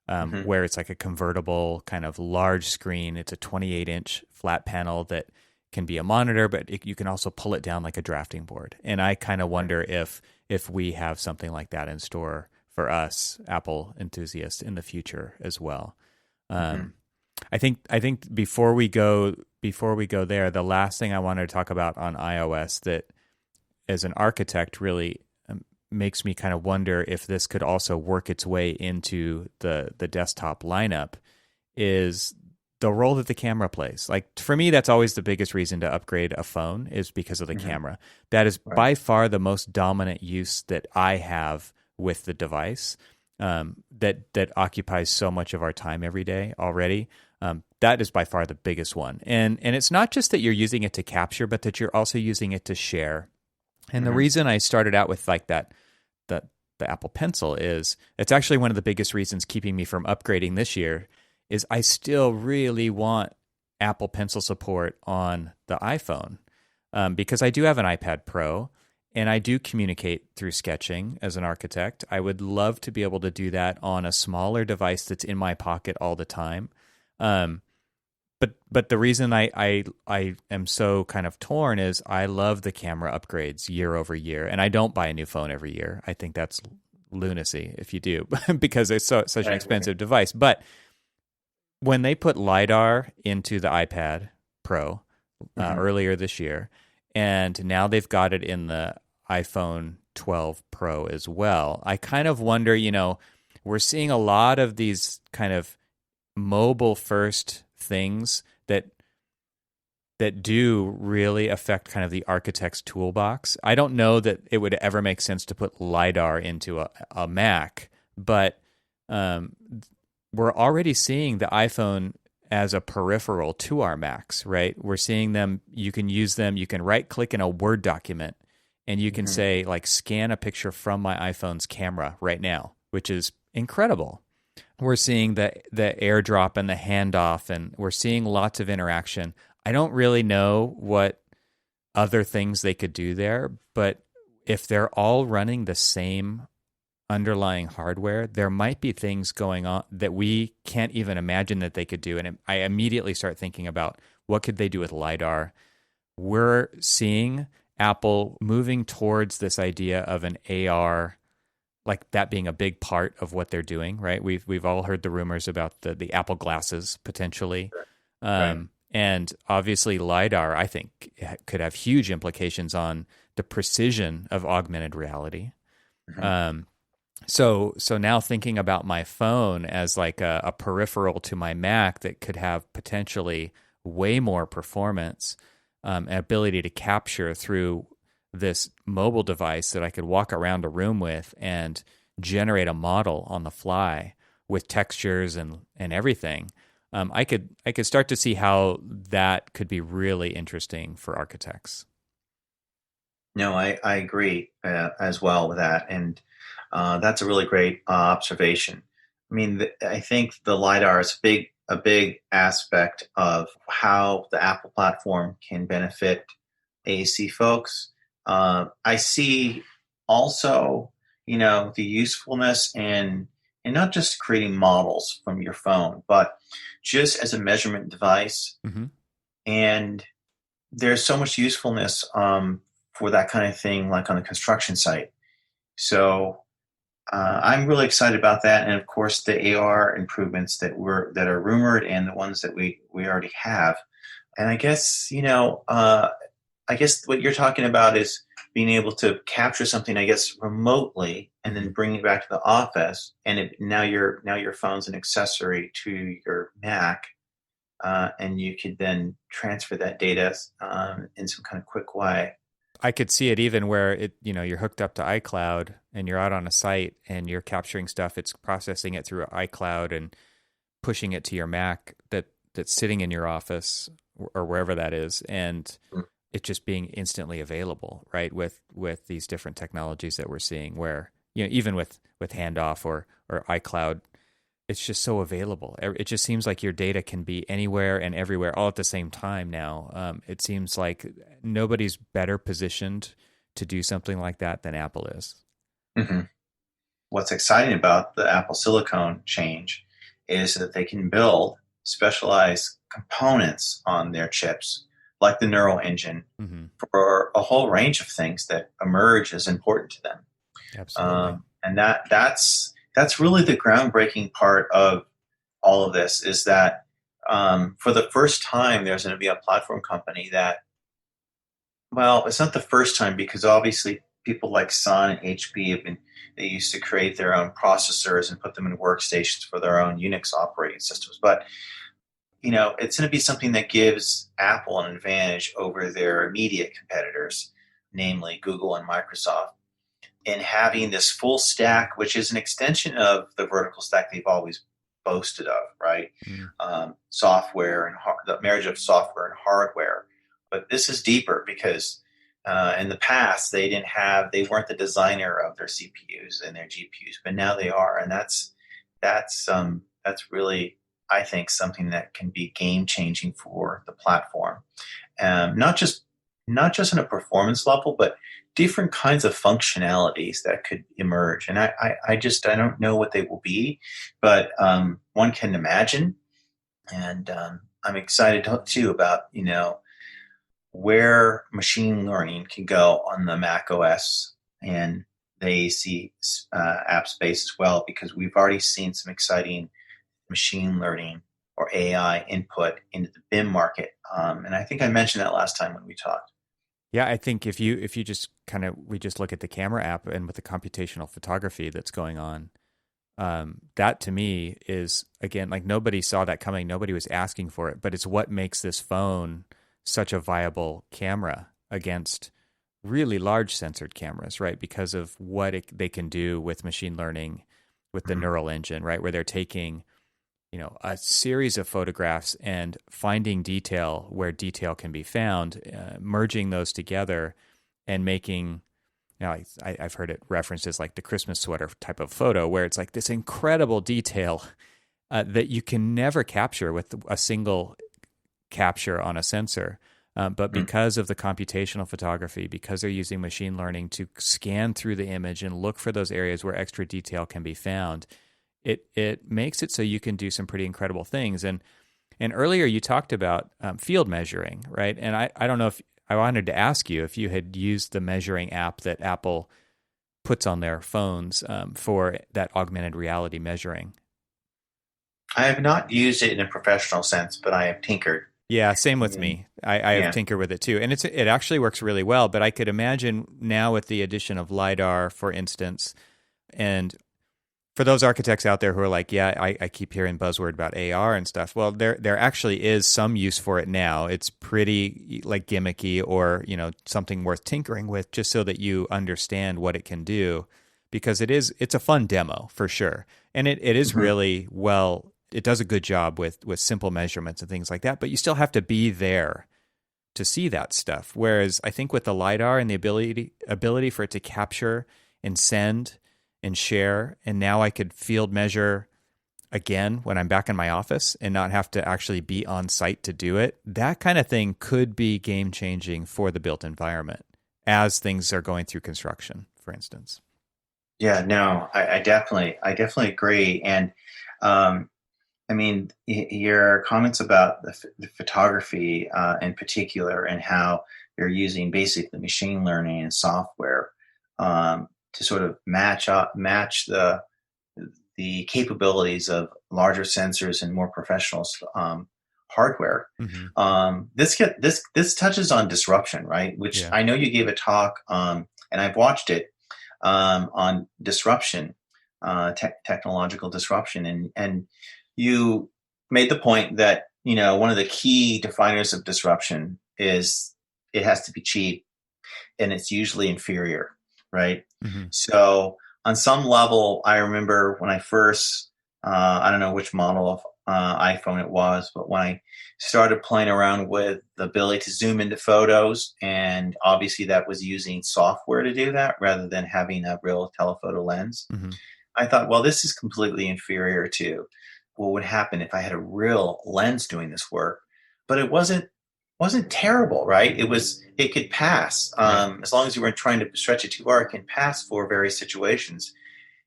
Hmm. where it's like a convertible kind of large screen. It's a 28-inch flat panel that can be a monitor, but you can also pull it down like a drafting board. And I kind of wonder if we have something like that in store for us, Apple enthusiasts, in the future as well. Hmm. I think before we go there, the last thing I wanted to talk about on iOS that, as an architect, really makes me kind of wonder if this could also work its way into the desktop lineup is the role that the camera plays. Like, for me, that's always the biggest reason to upgrade a phone, is because of the Hmm. camera. That is Right. by far the most dominant use that I have with the device. That occupies so much of our time every day already. That is by far the biggest one. And it's not just that you're using it to capture, but that you're also using it to share. And the Hmm. reason I started out with like that, the Apple Pencil, is it's actually one of the biggest reasons keeping me from upgrading this year. Is I still really want Apple Pencil support on the iPhone, because I do have an iPad Pro and I do communicate through sketching as an architect. I would love to be able to do that on a smaller device that's in my pocket all the time. Um, but the reason I am so kind of torn is I love the camera upgrades year over year, and I don't buy a new phone every year. I think that's lunacy if you do, because it's such an I agree. expensive device. But when they put LiDAR into the iPad Pro Hmm. earlier this year, and now they've got it in the iPhone 12 Pro as well, I kind of wonder, we're seeing a lot of these kind of mobile first things that do really affect kind of the architect's toolbox. I don't know that it would ever make sense to put LiDAR into a Mac, but we're already seeing the iPhone as a peripheral to our Macs, right? We're seeing them, you can use them, you can right click in a Word document and you can Hmm. say, like, scan a picture from my iPhone's camera right now, which is incredible. We're seeing the airdrop and the handoff, and we're seeing lots of interaction. I don't really know what other things they could do there, but if they're all running the same underlying hardware, there might be things going on that we can't even imagine that they could do. And I immediately start thinking about, what could they do with LiDAR? We're seeing Apple moving towards this idea of an AR, like that being a big part of what they're doing, right? We've all heard the rumors about the Apple glasses potentially. Right. And obviously LiDAR, I think, could have huge implications on the precision of augmented reality. Hmm. Um, so now thinking about my phone as like a peripheral to my Mac that could have potentially way more performance, and ability to capture through this mobile device that I could walk around a room with and generate a model on the fly with textures and everything. I could start to see how that could be really interesting for architects. No, I agree as well with that, and that's a really great observation. I mean, I think the lidar is a big aspect of how the Apple platform can benefit AAC folks. I see also, the usefulness and not just creating models from your phone, but just as a measurement device. Mm-hmm. And there's so much usefulness for that kind of thing, like on the construction site. So I'm really excited about that, and of course the AR improvements that are rumored and the ones that we already have. And I guess I guess what you're talking about is being able to capture something, I guess, remotely and then bring it back to the office. And now your phone's an accessory to your Mac, and you could then transfer that data in some kind of quick way. I could see it even where you're hooked up to iCloud and you're out on a site and you're capturing stuff. It's processing it through iCloud and pushing it to your Mac that's sitting in your office or wherever that is, and it just being instantly available, right? With these different technologies that we're seeing, where even with handoff or iCloud, it's just so available. It just seems like your data can be anywhere and everywhere all at the same time now. It seems like nobody's better positioned to do something like that than Apple is. Mm-hmm. What's exciting about the Apple Silicon change is that they can build specialized components on their chips, like the neural engine, for a whole range of things that emerge as important to them. Absolutely. And that's really the groundbreaking part of all of this, is that for the first time, there's going to be a platform company that, well, it's not the first time, because obviously people like Sun and HP they used to create their own processors and put them in workstations for their own Unix operating systems. But, it's going to be something that gives Apple an advantage over their immediate competitors, namely Google and Microsoft, in having this full stack, which is an extension of the vertical stack they've always boasted of, right? Software and the marriage of software and hardware. But this is deeper, because in the past they weren't the designer of their CPUs and their GPUs, but now they are, and that's really, I think, something that can be game changing for the platform, not just on a performance level, but different kinds of functionalities that could emerge. And I don't know what they will be, but one can imagine. And I'm excited too about, where machine learning can go on the Mac OS and the AC app space as well, because we've already seen some exciting machine learning or AI input into the BIM market. And I think I mentioned that last time when we talked. Yeah, I think if you just we just look at the camera app and with the computational photography that's going on, that to me is, again, like, nobody saw that coming. Nobody was asking for it, but it's what makes this phone such a viable camera against really large sensored cameras, right? Because of what they can do with machine learning, with the neural engine, right? Where they're taking, a series of photographs and finding detail where detail can be found, merging those together and making, I've heard it referenced as like the Christmas sweater type of photo, where it's like this incredible detail that you can never capture with a single capture on a sensor. But because of the computational photography, because they're using machine learning to scan through the image and look for those areas where extra detail can be found, it makes it so you can do some pretty incredible things. And earlier you talked about field measuring, right? And I don't know if I wanted to ask you if you had used the measuring app that Apple puts on their phones for that augmented reality measuring. I have not used it in a professional sense, but I have tinkered. Yeah, same with me. I have tinkered with it too. And it actually works really well, but I could imagine now with the addition of LiDAR, for instance, and for those architects out there who are like, yeah, I keep hearing buzzword about AR and stuff. Well, there actually is some use for it now. It's pretty like gimmicky, or something worth tinkering with, just so that you understand what it can do, because it's a fun demo for sure, and it is really well. It does a good job with simple measurements and things like that, but you still have to be there to see that stuff. Whereas I think with the LiDAR and the ability for it to capture and send and share, and now I could field measure again when I'm back in my office and not have to actually be on site to do it. That kind of thing could be game changing for the built environment as things are going through construction, for instance. Yeah, no, I definitely agree. And I mean, your comments about the photography in particular, and how you're using basically machine learning and software to sort of match the capabilities of larger sensors and more professional hardware. Mm-hmm. This touches on disruption, right? Which I know you gave a talk, and I've watched it on disruption, technological disruption, and you made the point that one of the key definers of disruption is it has to be cheap, and it's usually inferior, right? Mm-hmm. So on some level, I remember when I first, I don't know which model of iPhone it was, but when I started playing around with the ability to zoom into photos, and obviously that was using software to do that rather than having a real telephoto lens. Mm-hmm. I thought, well, this is completely inferior to what would happen if I had a real lens doing this work. But it wasn't terrible, right? It could pass as long as you weren't trying to stretch it too far. It can pass for various situations.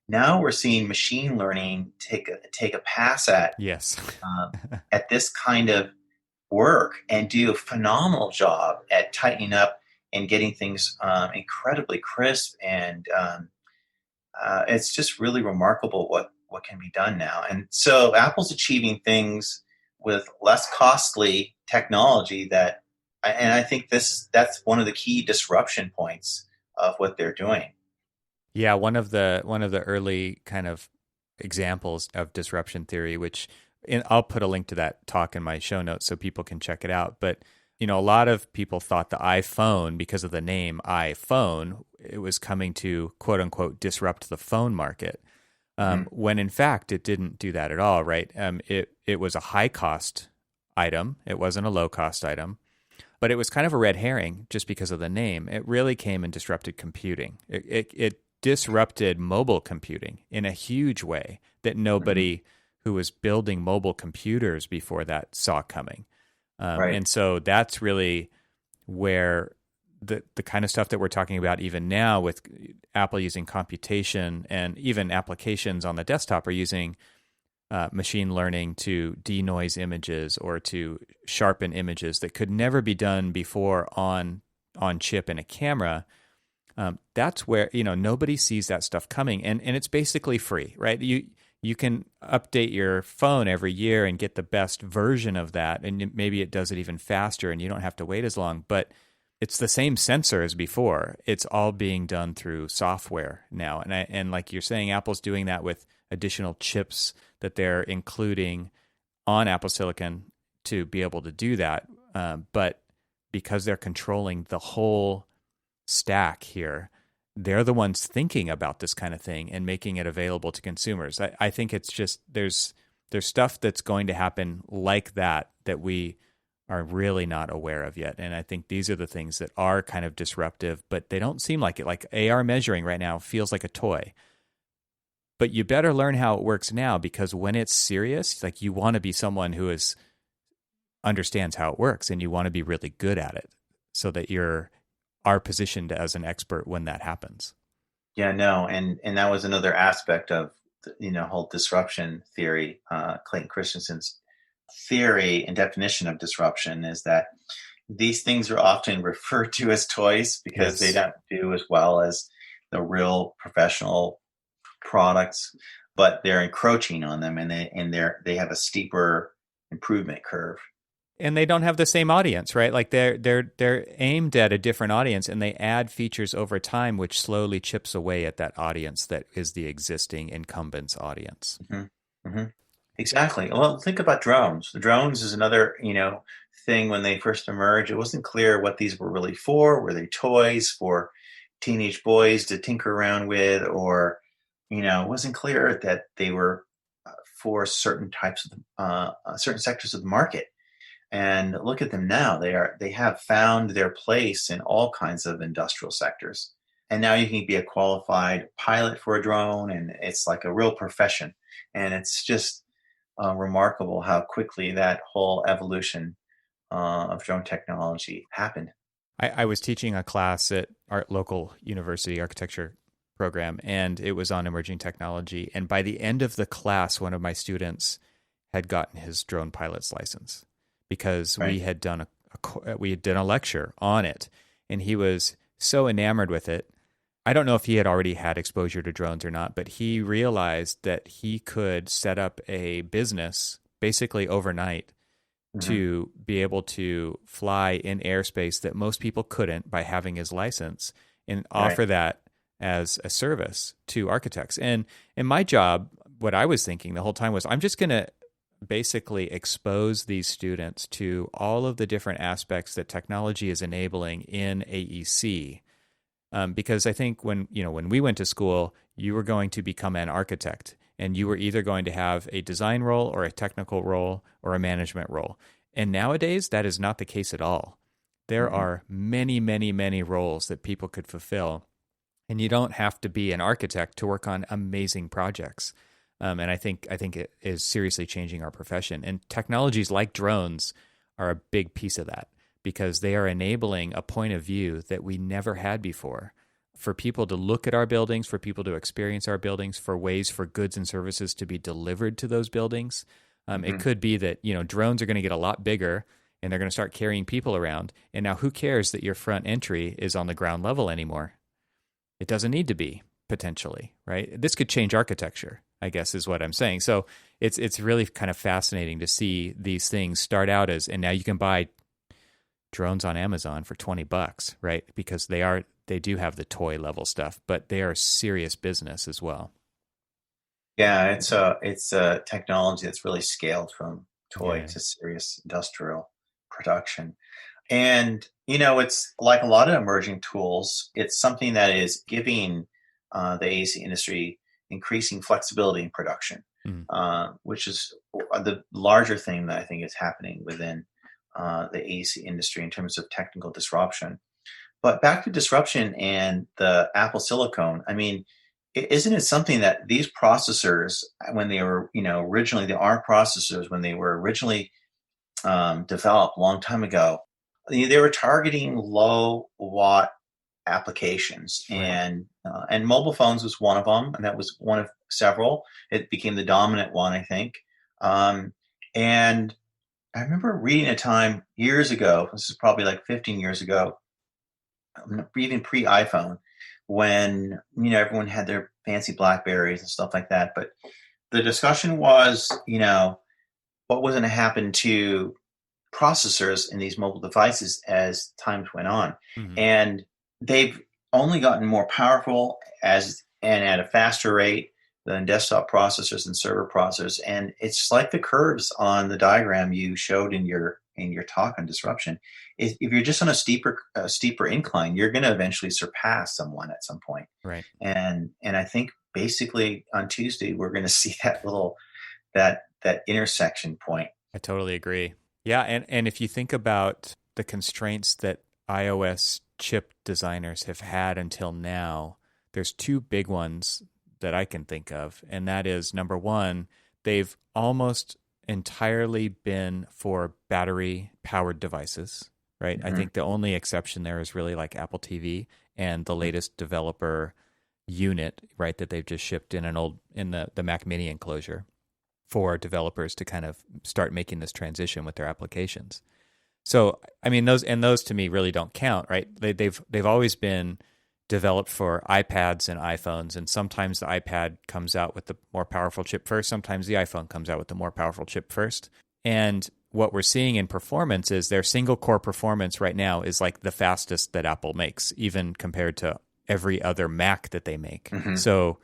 Now we're seeing machine learning take a pass at this kind of work and do a phenomenal job at tightening up and getting things incredibly crisp, and it's just really remarkable what can be done now. And so Apple's achieving things with less costly technology and I think that's one of the key disruption points of what they're doing. Yeah, one of the early kind of examples of disruption theory, I'll put a link to that talk in my show notes so people can check it out. But a lot of people thought the iPhone, because of the name iPhone, it was coming to quote unquote disrupt the phone market. When in fact it didn't do that at all, right? It was a high cost item. It wasn't a low cost item. But it was kind of a red herring just because of the name. It really came and disrupted computing. It disrupted mobile computing in a huge way that nobody who was building mobile computers before that saw coming. And so that's really where the kind of stuff that we're talking about even now with Apple using computation, and even applications on the desktop are using machine learning to denoise images or to sharpen images that could never be done before on chip in a camera. That's where nobody sees that stuff coming, and it's basically free, right? You can update your phone every year and get the best version of that, and maybe it does it even faster, and you don't have to wait as long. But it's the same sensor as before. It's all being done through software now, and like you're saying, Apple's doing that with additional chips that they're including on Apple Silicon to be able to do that. But because they're controlling the whole stack here, they're the ones thinking about this kind of thing and making it available to consumers. I think it's just there's stuff that's going to happen like that we are really not aware of yet. And I think these are the things that are kind of disruptive, but they don't seem like it. Like AR measuring right now feels like a toy. But you better learn how it works now, because when it's serious, like you want to be someone who understands how it works, and you want to be really good at it so that are positioned as an expert when that happens. Yeah, no, and that was another aspect of whole disruption theory. Clayton Christensen's theory and definition of disruption is that these things are often referred to as toys because they don't do as well as the real professional products, but they're encroaching on them, and they have a steeper improvement curve. And they don't have the same audience, right? Like they're aimed at a different audience, and they add features over time, which slowly chips away at that audience that is the existing incumbent's audience. Mm-hmm. Mm-hmm. Exactly. Well, think about drones. The drones is another, thing. When they first emerged, it wasn't clear what these were really for. Were they toys for teenage boys to tinker around with, or, it wasn't clear that they were for certain types of certain sectors of the market. And look at them now. They have found their place in all kinds of industrial sectors. And now you can be a qualified pilot for a drone, and it's like a real profession. And it's just remarkable how quickly that whole evolution of drone technology happened. I was teaching a class at our local university, architecture program, and it was on emerging technology. And by the end of the class, one of my students had gotten his drone pilot's license because Right. we had done a lecture on it, and he was so enamored with it. I don't know if he had already had exposure to drones or not, but he realized that he could set up a business basically overnight to be able to fly in airspace that most people couldn't by having his license, and offer that as a service to architects. And in my job, what I was thinking the whole time was, I'm just going to basically expose these students to all of the different aspects that technology is enabling in AEC. Because I think when we went to school, you were going to become an architect, and you were either going to have a design role or a technical role or a management role. And nowadays, that is not the case at all. There are many, many, many roles that people could fulfill, and you don't have to be an architect to work on amazing projects. And I think it is seriously changing our profession. And technologies like drones are a big piece of that, because they are enabling a point of view that we never had before, for people to look at our buildings, for people to experience our buildings, for ways for goods and services to be delivered to those buildings. It could be that, drones are going to get a lot bigger, and they're going to start carrying people around. And now who cares that your front entry is on the ground level anymore? It doesn't need to be, potentially, right? This could change architecture, I guess, is what I'm saying. So it's really kind of fascinating to see these things start out as, and now you can buy drones on Amazon for $20, right? Because they do have the toy level stuff, but they are serious business as well. Yeah, it's a technology that's really scaled from toy to serious industrial production. And, it's like a lot of emerging tools, it's something that is giving the AEC industry increasing flexibility in production, which is the larger thing that I think is happening within the AEC industry in terms of technical disruption. But back to disruption and the Apple silicone, I mean, isn't it something that these processors, when they were, originally the ARM processors, when they were originally developed a long time ago, they were targeting low watt applications, and mobile phones was one of them, and that was one of several. It became the dominant one, I think. And I remember reading a time years ago, this is probably like 15 years ago, even pre-iPhone, when everyone had their fancy Blackberries and stuff like that. But the discussion was, what was going to happen to processors in these mobile devices as times went on. And they've only gotten more powerful and at a faster rate than desktop processors and server processors. And it's like the curves on the diagram you showed in your talk on disruption. If you're just on a steeper incline, you're going to eventually surpass someone at some point. Right. And I think basically on Tuesday we're going to see that intersection point. I totally agree. Yeah, and if you think about the constraints that iOS chip designers have had until now, there's two big ones that I can think of. And that is, number one, they've almost entirely been for battery-powered devices, right? I think the only exception there is really like Apple TV and the latest developer unit, right, that they've just shipped in the Mac Mini enclosure for developers to kind of start making this transition with their applications. So, I mean, those to me really don't count, right? They've always been developed for iPads and iPhones, and sometimes the iPad comes out with the more powerful chip first, sometimes the iPhone comes out with the more powerful chip first. And what we're seeing in performance is their single core performance right now is like the fastest that Apple makes, even compared to every other Mac that they make. So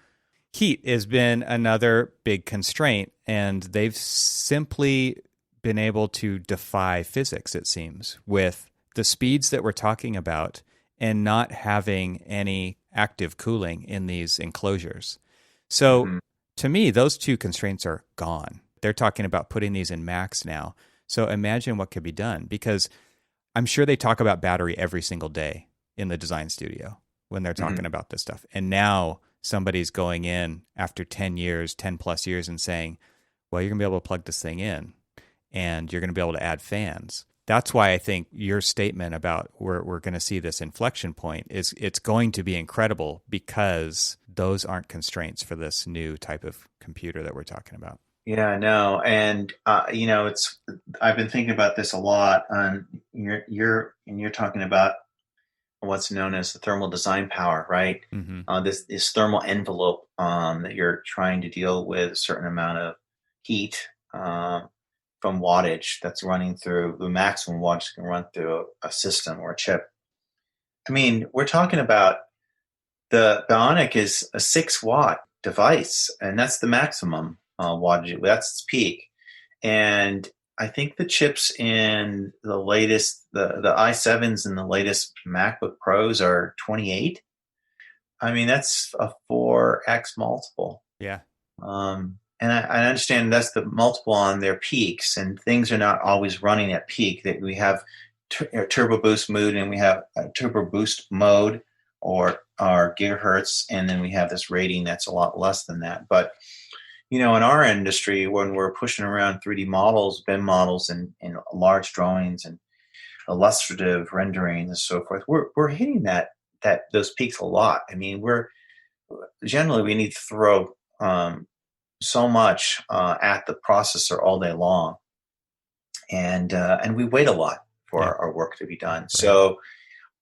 heat has been another big constraint, and they've simply been able to defy physics, it seems, with the speeds that we're talking about and not having any active cooling in these enclosures. So to me, those two constraints are gone. They're talking about putting these in Macs now. So imagine what could be done, because I'm sure they talk about battery every single day in the design studio when they're talking about this stuff. And now somebody's going in after 10 plus years and saying, well, you're going to be able to plug this thing in and you're going to be able to add fans. That's why I think your statement about we're going to see this inflection point is it's going to be incredible, because those aren't constraints for this new type of computer that we're talking about. Yeah, no, and I've been thinking about this a lot. You're talking about what's known as the thermal design power, right? Mm-hmm. This thermal envelope that you're trying to deal with a certain amount of heat from wattage that's running through the maximum wattage can run through a system or a chip. I mean, we're talking about the Bionic is a 6-watt device, and that's the maximum wattage. That's its peak. And I think the chips in the latest, the i7s and the latest MacBook Pros are 28. I mean, that's a 4x multiple. Yeah. And I understand that's the multiple on their peaks, and things are not always running at peak. That we have turbo boost mode, and we have a turbo boost mode, or gigahertz, and then we have this rating that's a lot less than that. But in our industry, when we're pushing around 3D models, BIM models, and large drawings and illustrative renderings and so forth, we're hitting those peaks a lot. I mean, we need to throw so much at the processor all day long, and we wait a lot for our work to be done. Right. So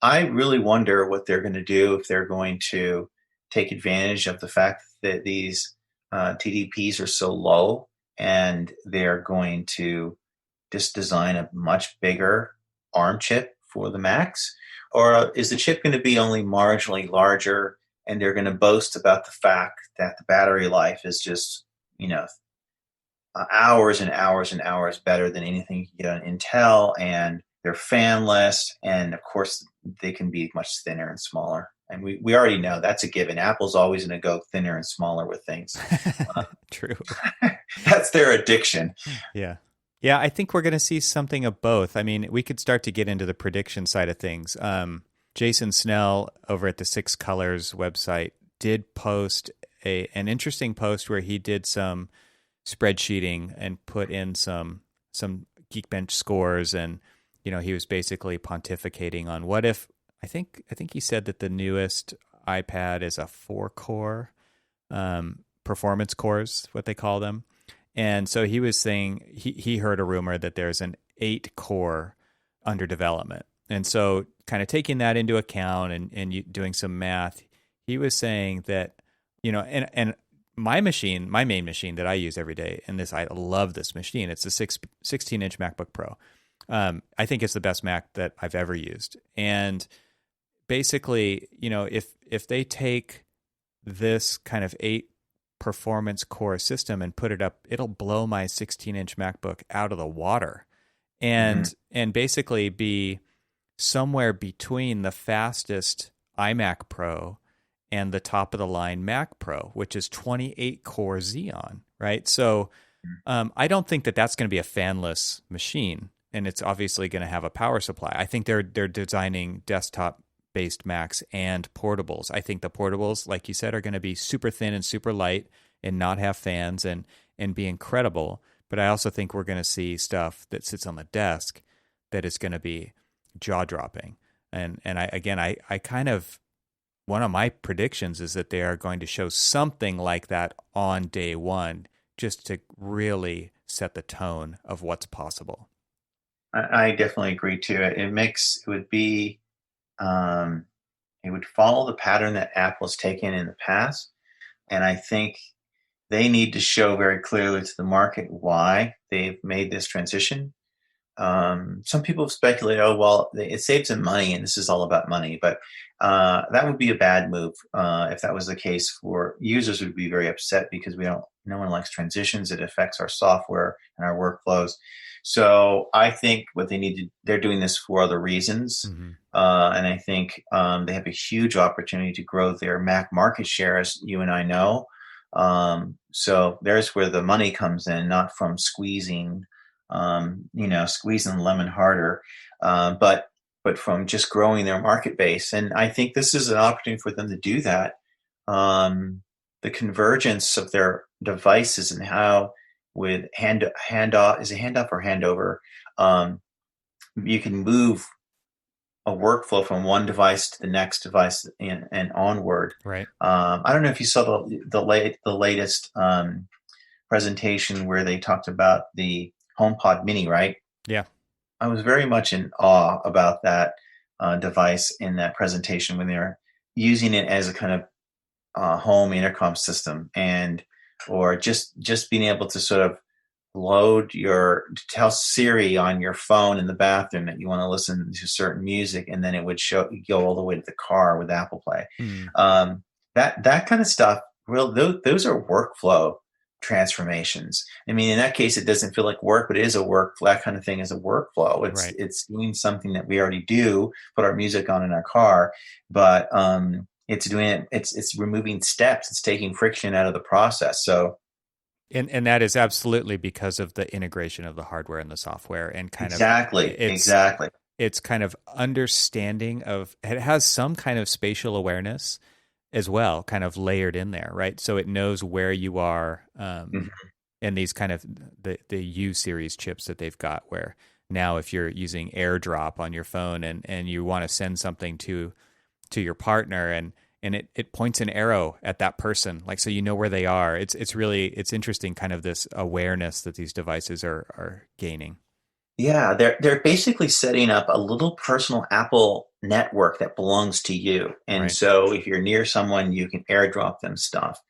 I really wonder what they're going to do, if they're going to take advantage of the fact that these TDPs are so low, and they're going to just design a much bigger ARM chip for the Macs, or is the chip going to be only marginally larger, and they're going to boast about the fact that the battery life is just hours and hours and hours better than anything you can get on Intel, and they're fanless, and of course they can be much thinner and smaller. And we already know that's a given. Apple's always going to go thinner and smaller with things. True. That's their addiction. Yeah. Yeah, I think we're going to see something of both. I mean, we could start to get into the prediction side of things. Jason Snell over at the Six Colors website did post an interesting post where he did some spreadsheeting and put in some Geekbench scores, and he was basically pontificating on what if. I think he said that the newest iPad is a 4-core performance cores, what they call them. And so he was saying he heard a rumor that there's an 8-core under development. And so kind of taking that into account and doing some math, he was saying that, and my main machine that I use every day, and I love this machine. It's a 16-inch MacBook Pro. I think it's the best Mac that I've ever used. And basically, if they take this kind of 8 performance core system and put it up, it'll blow my 16-inch MacBook out of the water, and basically be somewhere between the fastest iMac Pro and the top of the line Mac Pro, which is 28 core Xeon, right? So I don't think that that's going to be a fanless machine, and it's obviously going to have a power supply. I think they're designing desktop-based Macs and portables. I think the portables, like you said, are going to be super thin and super light and not have fans and be incredible. But I also think we're going to see stuff that sits on the desk that is going to be jaw-dropping. And I kind of, one of my predictions is that they are going to show something like that on day one, just to really set the tone of what's possible. I definitely agree too. It would follow the pattern that Apple's taken in the past, and I think they need to show very clearly to the market why they've made this transition. Some people have speculated, it saves them money, and this is all about money. But that would be a bad move if that was the case. For users, would be very upset because no one likes transitions. It affects our software and our workflows. So I think what they need to, they're doing this for other reasons. Mm-hmm. And I think they have a huge opportunity to grow their Mac market share, as you and I know. So there's where the money comes in, not from squeezing the lemon harder, but from just growing their market base. And I think this is an opportunity for them to do that. The convergence of their devices and how with handoff, is it handoff or handover? You can move a workflow from one device to the next device and onward. Right. I don't know if you saw the latest presentation where they talked about the HomePod Mini, right? Yeah. I was very much in awe about that device in that presentation when they were using it as a kind of home intercom system, and or just being able to sort of tell Siri on your phone in the bathroom that you want to listen to certain music, and then it would go all the way to the car with Apple Play. Mm. That kind of stuff. Those are workflow transformations. I mean, in that case, it doesn't feel like work, but it is a work. That kind of thing is a workflow. It's doing something that we already do. Put our music on in our car, but it's doing it. It's removing steps. It's taking friction out of the process. So. And that is absolutely because of the integration of the hardware and the software, and kind of exactly. It's kind of understanding of, it has some kind of spatial awareness as well, kind of layered in there, right? So it knows where you are, and these kind of the U series chips that they've got, where now if you're using AirDrop on your phone and you want to send something to your partner, and it points an arrow at that person, like, so you know where they are. It's interesting, kind of this awareness that these devices are gaining. Yeah, they're basically setting up a little personal Apple network that belongs to you. And Right. So if you're near someone, you can AirDrop them stuff.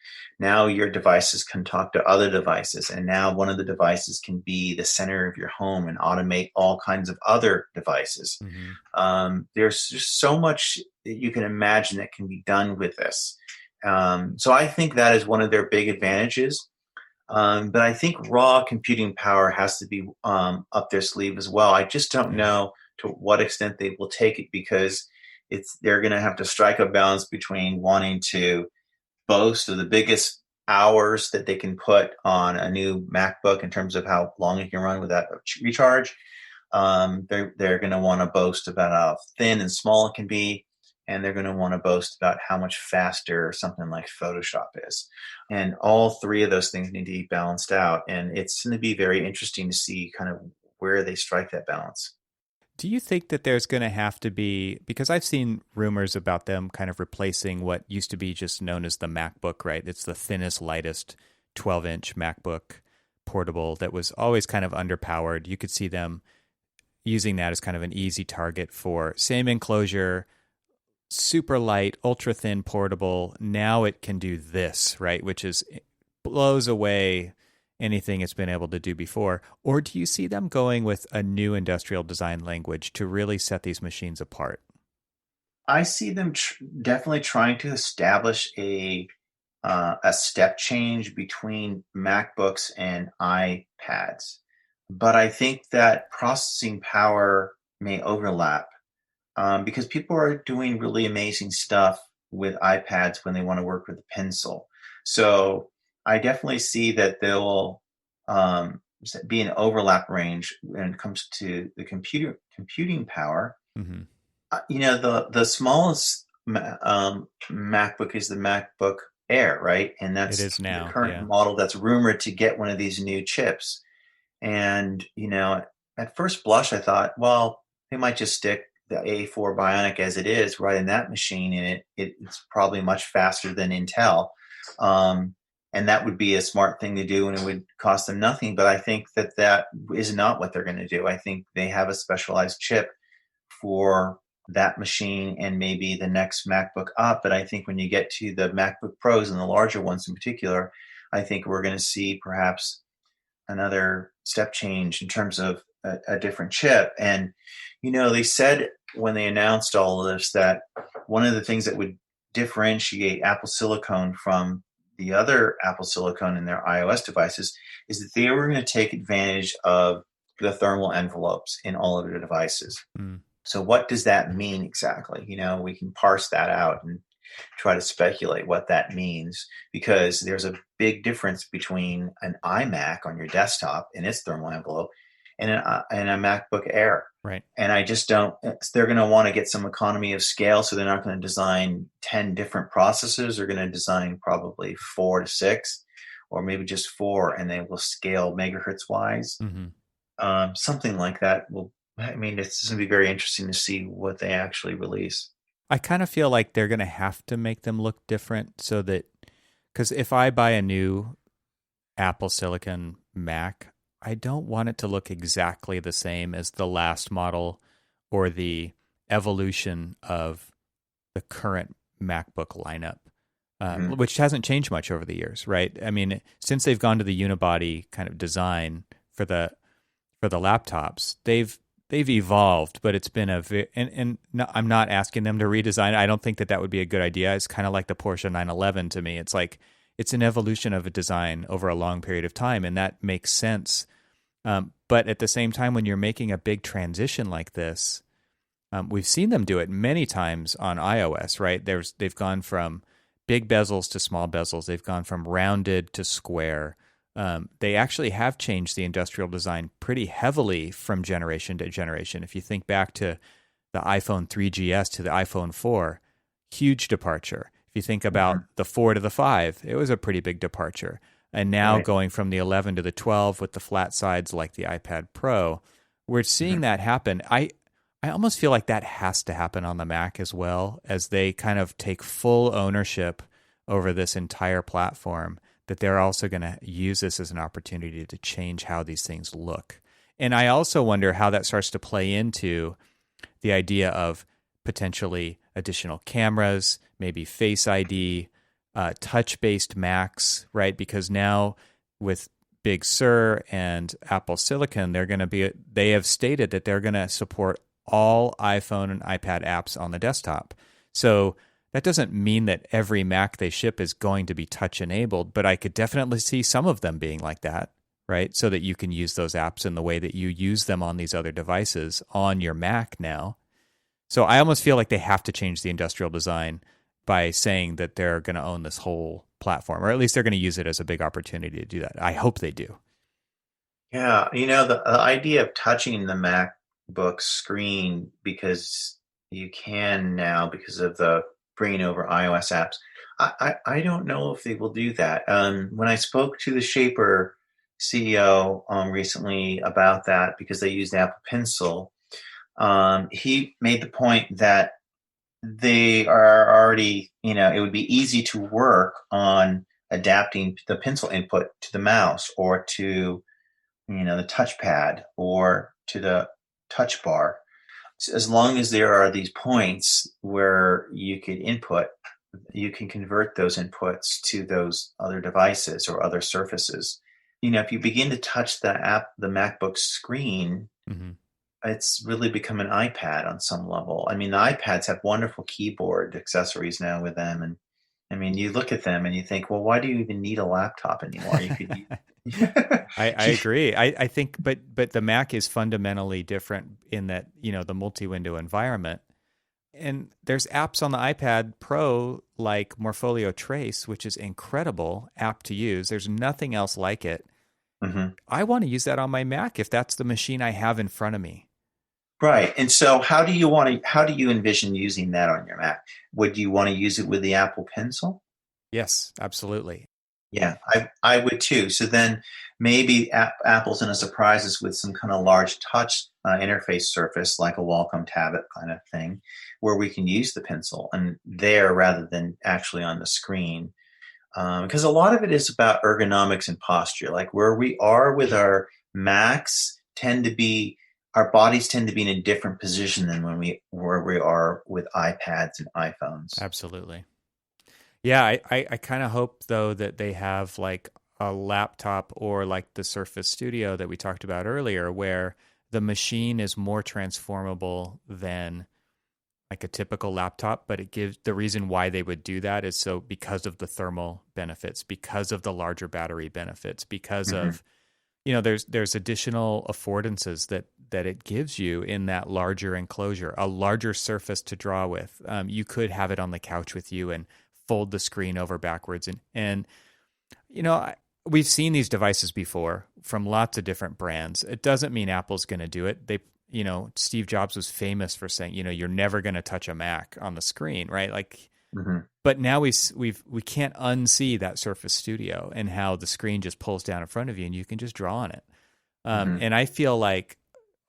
Now your devices can talk to other devices, and now one of the devices can be the center of your home and automate all kinds of other devices. Mm-hmm. There's just so much that you can imagine that can be done with this. So I think that is one of their big advantages. But I think raw computing power has to be up their sleeve as well. I just don't know to what extent they will take it, because they're going to have to strike a balance between wanting to boast of the biggest hours that they can put on a new MacBook in terms of how long it can run without a recharge. They're going to want to boast about how thin and small it can be. And they're going to want to boast about how much faster something like Photoshop is. And all three of those things need to be balanced out. And it's going to be very interesting to see kind of where they strike that balance. Do you think that there's going to have to be, because I've seen rumors about them kind of replacing what used to be just known as the MacBook, right? It's the thinnest, lightest 12-inch MacBook portable that was always kind of underpowered. You could see them using that as kind of an easy target for same enclosure, super light, ultra thin portable. Now it can do this, right? Which blows away anything it's been able to do before. Or do you see them going with a new industrial design language to really set these machines apart? I see them definitely trying to establish a step change between MacBooks and iPads. But I think that processing power may overlap. Because people are doing really amazing stuff with iPads when they want to work with a pencil. So I definitely see that there will be an overlap range when it comes to the computing power. Mm-hmm. The smallest MacBook is the MacBook Air, right? And that's it is now, the current model that's rumored to get one of these new chips. And, at first blush, I thought, well, they might just stick the A4 Bionic as it is right in that machine, and it's probably much faster than Intel. And that would be a smart thing to do, and it would cost them nothing. But I think that is not what they're going to do. I think they have a specialized chip for that machine and maybe the next MacBook up. But I think when you get to the MacBook Pros and the larger ones in particular, I think we're going to see perhaps another step change in terms of a different chip. And, they said when they announced all of this that one of the things that would differentiate Apple Silicon from the other Apple Silicon in their iOS devices is that they were going to take advantage of the thermal envelopes in all of their devices. Mm. So what does that mean exactly? We can parse that out and try to speculate what that means, because there's a big difference between an iMac on your desktop and its thermal envelope and a MacBook Air. Right. And I just don't, they're going to want to get some economy of scale. So they're not going to design 10 different processors. They're going to design probably 4 to 6, or maybe just 4, and they will scale megahertz wise. Mm-hmm. Something like that will I mean, it's going to be very interesting to see what they actually release. I kind of feel like they're going to have to make them look different so that, because if I buy a new Apple Silicon Mac, I don't want it to look exactly the same as the last model or the evolution of the current MacBook lineup, which hasn't changed much over the years, right? I mean, since they've gone to the unibody kind of design for the laptops, they've evolved, but it's been and no, I'm not asking them to redesign it. I don't think that would be a good idea. It's kind of like the Porsche 911 to me. It's like it's an evolution of a design over a long period of time, and that makes sense. But at the same time, when you're making a big transition like this, we've seen them do it many times on iOS, right? They've gone from big bezels to small bezels. They've gone from rounded to square. They actually have changed the industrial design pretty heavily from generation to generation. If you think back to the iPhone 3GS to the iPhone 4, huge departure. If you think about the 4 to the 5, it was a pretty big departure. And now going from the 11 to the 12 with the flat sides like the iPad Pro, we're seeing that happen. I almost feel like that has to happen on the Mac as well, as they kind of take full ownership over this entire platform, that they're also going to use this as an opportunity to change how these things look. And I also wonder how that starts to play into the idea of potentially additional cameras, maybe Face ID, touch-based Macs, right? Because now with Big Sur and Apple Silicon, they have stated that they're going to support all iPhone and iPad apps on the desktop. So that doesn't mean that every Mac they ship is going to be touch enabled, but I could definitely see some of them being like that, right? So that you can use those apps in the way that you use them on these other devices on your Mac now. So I almost feel like they have to change the industrial design by saying that they're going to own this whole platform, or at least they're going to use it as a big opportunity to do that. I hope they do. Yeah, the idea of touching the MacBook screen, because you can now because of the bringing over iOS apps. I don't know if they will do that. When I spoke to the Shaper CEO recently about that, because they used Apple Pencil, he made the point that they are already, it would be easy to work on adapting the pencil input to the mouse or to, the touchpad or to the touch bar. As long as there are these points where you could input, you can convert those inputs to those other devices or other surfaces. If you begin to touch the MacBook screen, it's really become an iPad on some level. I mean, the iPads have wonderful keyboard accessories now with them. And I mean, you look at them and you think, well, why do you even need a laptop anymore? You could I agree. I think, but the Mac is fundamentally different in that, the multi-window environment. And there's apps on the iPad Pro like Morpholio Trace, which is incredible app to use. There's nothing else like it. I want to use that on my Mac if that's the machine I have in front of me. Right. And so how do you envision using that on your Mac? Would you want to use it with the Apple Pencil? Yes, absolutely. Yeah, I would too. So then maybe Apple's going to surprise us with some kind of large touch interface surface, like a Wacom tablet kind of thing, where we can use the pencil and there rather than actually on the screen. Because a lot of it is about ergonomics and posture. Like where we are with our Macs our bodies tend to be in a different position than where we are with iPads and iPhones. Absolutely. Yeah, I kind of hope, though, that they have like a laptop or like the Surface Studio that we talked about earlier, where the machine is more transformable than like a typical laptop. But the reason why they would do that is because of the thermal benefits, because of the larger battery benefits, because of, there's additional affordances that it gives you in that larger enclosure, a larger surface to draw with. You could have it on the couch with you and fold the screen over backwards. And we've seen these devices before from lots of different brands. It doesn't mean Apple's going to do it. Steve Jobs was famous for saying, you're never going to touch a Mac on the screen, right? Like, but now we can't unsee that Surface Studio and how the screen just pulls down in front of you and you can just draw on it. And I feel like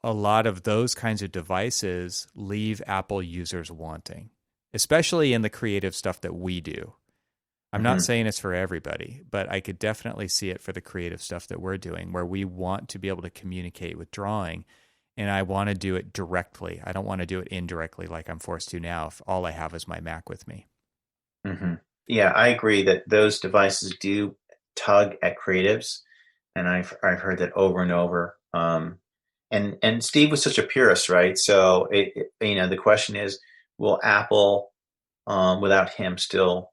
a lot of those kinds of devices leave Apple users wanting, especially in the creative stuff that we do. I'm not saying it's for everybody, but I could definitely see it for the creative stuff that we're doing, where we want to be able to communicate with drawing, and I want to do it directly. I don't want to do it indirectly like I'm forced to now if all I have is my Mac with me. Mm-hmm. Yeah, I agree that those devices do tug at creatives, and I've heard that over and over. And Steve was such a purist, right? So the question is, will Apple, without him, still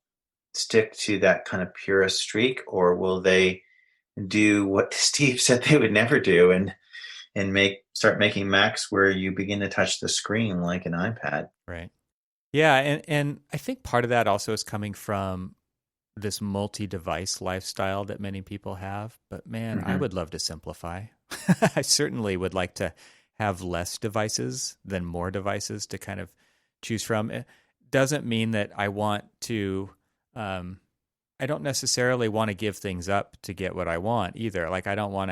stick to that kind of purist streak, or will they do what Steve said they would never do and start making Macs where you begin to touch the screen like an iPad? Right. Yeah, and I think part of that also is coming from this multi-device lifestyle that many people have. But man, I would love to simplify. I certainly would like to have less devices than more devices to kind of choose from. It doesn't mean that I want to, I don't necessarily want to give things up to get what I want either. Like I don't want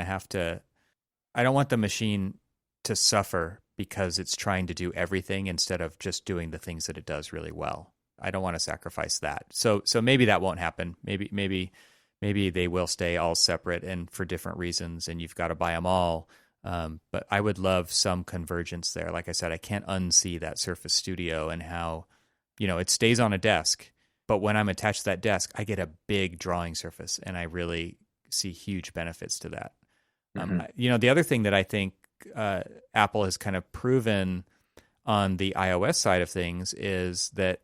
the machine to suffer because it's trying to do everything instead of just doing the things that it does really well. I don't want to sacrifice that. So maybe that won't happen. Maybe they will stay all separate and for different reasons, and you've got to buy them all. But I would love some convergence there. Like I said, I can't unsee that Surface Studio and how, it stays on a desk, but when I'm attached to that desk, I get a big drawing surface, and I really see huge benefits to that. The other thing that I think Apple has kind of proven on the iOS side of things is that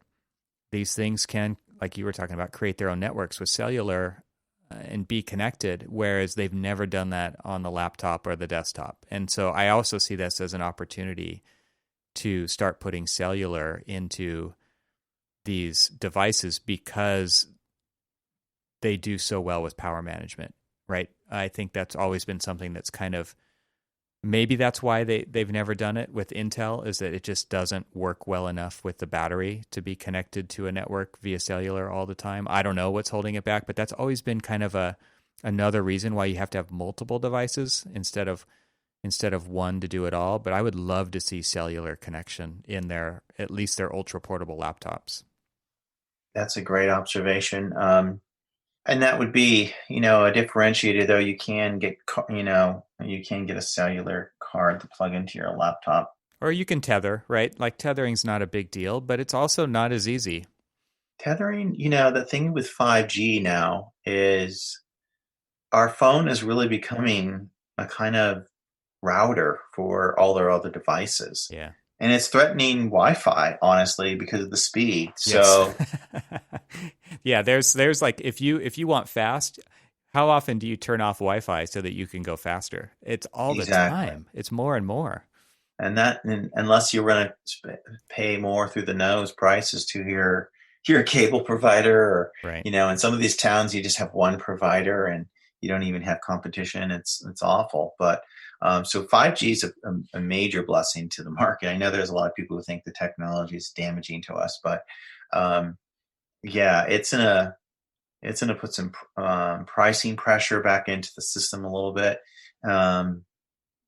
these things can, like you were talking about, create their own networks with cellular and be connected, whereas they've never done that on the laptop or the desktop. And so I also see this as an opportunity to start putting cellular into these devices because they do so well with power management, right? I think that's always been something that's kind of, maybe that's why they've never done it with Intel, is that it just doesn't work well enough with the battery to be connected to a network via cellular all the time. I don't know what's holding it back, but that's always been kind of another reason why you have to have multiple devices instead of one to do it all. But I would love to see cellular connection in at least their ultra portable laptops. That's a great observation. And that would be, a differentiator, though. You can get a cellular card to plug into your laptop. Or you can tether, right? Like tethering's not a big deal, but it's also not as easy. Tethering, the thing with 5G now is our phone is really becoming a kind of router for all their other devices. Yeah. And it's threatening Wi-Fi, honestly, because of the speed. Yes. So yeah, there's like, if you want fast, how often do you turn off Wi-Fi so that you can go faster? It's all the time. It's more and more. And unless you're going to pay more through the nose prices to your cable provider, or right. In some of these towns you just have one provider and you don't even have competition. It's awful. But so 5G is a major blessing to the market. I know there's a lot of people who think the technology is damaging to us, but it's gonna put some pricing pressure back into the system a little bit, and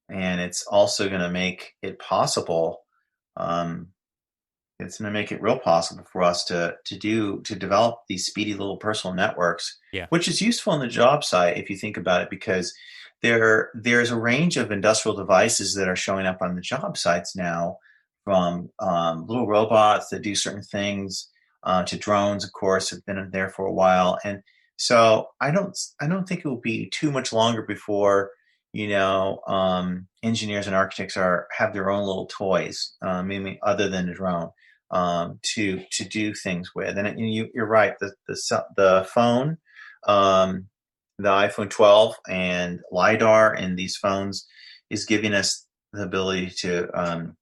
it's also gonna make it possible. It's going to make it real possible for us to develop these speedy little personal networks, which is useful on the job site if you think about it, because there's a range of industrial devices that are showing up on the job sites now, from little robots that do certain things to drones, of course, have been there for a while. And so I don't think it will be too much longer before engineers and architects have their own little toys, maybe other than a drone, to do things with. And you're right. The phone, the iPhone 12 and LiDAR in these phones is giving us the ability to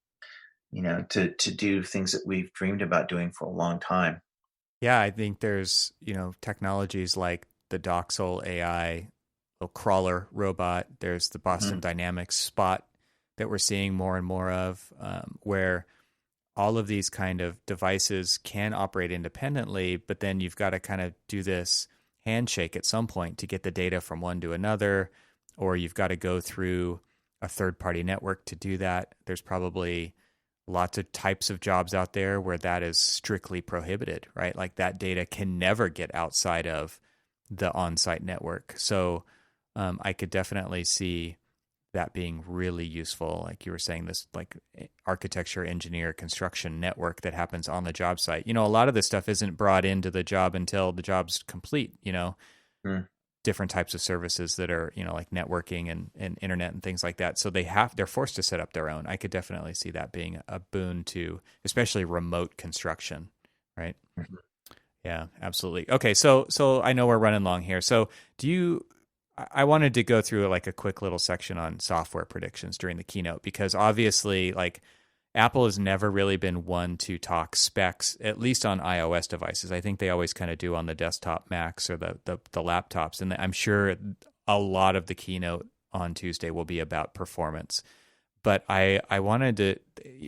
do things that we've dreamed about doing for a long time. Yeah, I think there's technologies like the Doxel AI crawler robot. There's the Boston Dynamics Spot that we're seeing more and more of, where all of these kind of devices can operate independently, but then you've got to kind of do this handshake at some point to get the data from one to another, or you've got to go through a third-party network to do that. There's probably lots of types of jobs out there where that is strictly prohibited, right? Like that data can never get outside of the on-site network. So I could definitely see that being really useful. Like you were saying, this like architecture, engineer, construction network that happens on the job site. A lot of this stuff isn't brought into the job until the job's complete, Mm. different types of services that are, like networking and internet and things like that. So they're forced to set up their own. I could definitely see that being a boon to especially remote construction, right? Mm-hmm. Yeah, absolutely. Okay, so I know we're running long here. So I wanted to go through like a quick little section on software predictions during the keynote, because obviously like Apple has never really been one to talk specs, at least on iOS devices. I think they always kind of do on the desktop Macs or the laptops. And I'm sure a lot of the keynote on Tuesday will be about performance. But I wanted to,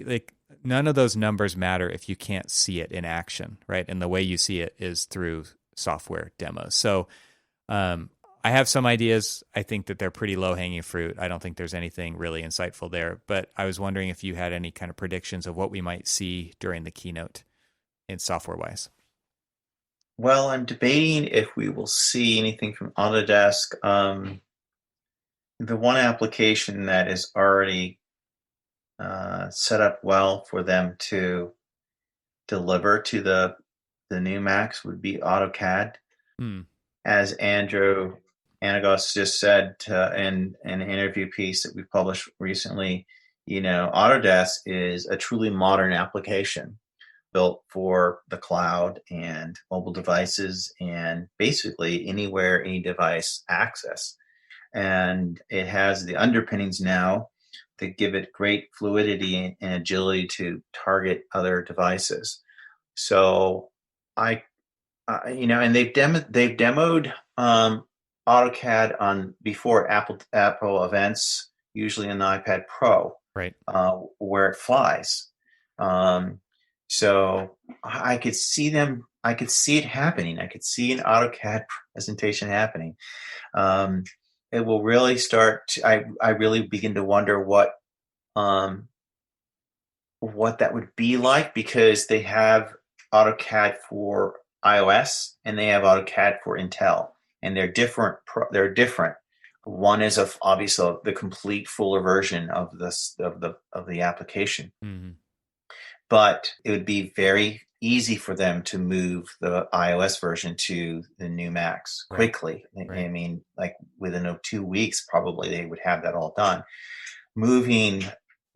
like, none of those numbers matter if you can't see it in action, right? And the way you see it is through software demos. So I have some ideas. I think that they're pretty low-hanging fruit. I don't think there's anything really insightful there. But I was wondering if you had any kind of predictions of what we might see during the keynote in software-wise. Well, I'm debating if we will see anything from Autodesk. The one application that is already set up well for them to deliver to the new Macs would be AutoCAD. As Andrew Anagos just said in an interview piece that we published recently, Autodesk is a truly modern application built for the cloud and mobile devices and basically anywhere any device access. And it has the underpinnings now that give it great fluidity and agility to target other devices. So and they've demoed AutoCAD on before Apple events, usually on the iPad Pro, right? Where it flies. So I could see them. I could see it happening. I could see an AutoCAD presentation happening. It will really start. I really begin to wonder what that would be like, because they have AutoCAD for iOS and they have AutoCAD for Intel, and they're different. One is obviously the complete fuller version of the application, but it would be very easy for them to move the iOS version to the new Macs quickly. Right. I mean, like within 2 weeks, probably they would have that all done. Moving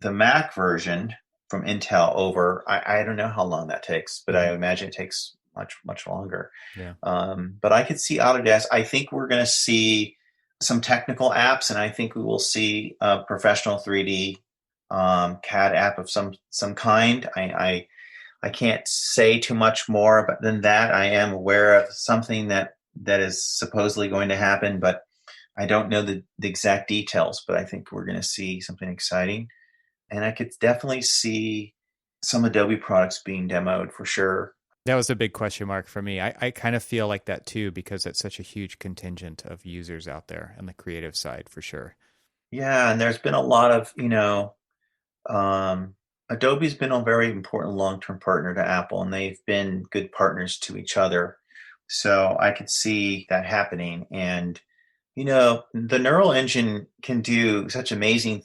the Mac version from Intel over, I don't know how long that takes, but I imagine it takes much, much longer. Yeah. But I could see Autodesk. I think we're going to see some technical apps, and I think we will see a professional 3D CAD app of some kind. I can't say too much more than that. I am aware of something that is supposedly going to happen, but I don't know the exact details. But I think we're going to see something exciting. And I could definitely see some Adobe products being demoed for sure. That was a big question mark for me. I kind of feel like that too, because it's such a huge contingent of users out there on the creative side for sure. Yeah, and there's been a lot of, Adobe's been a very important long-term partner to Apple, and they've been good partners to each other. So I could see that happening. And, the Neural Engine can do such amazing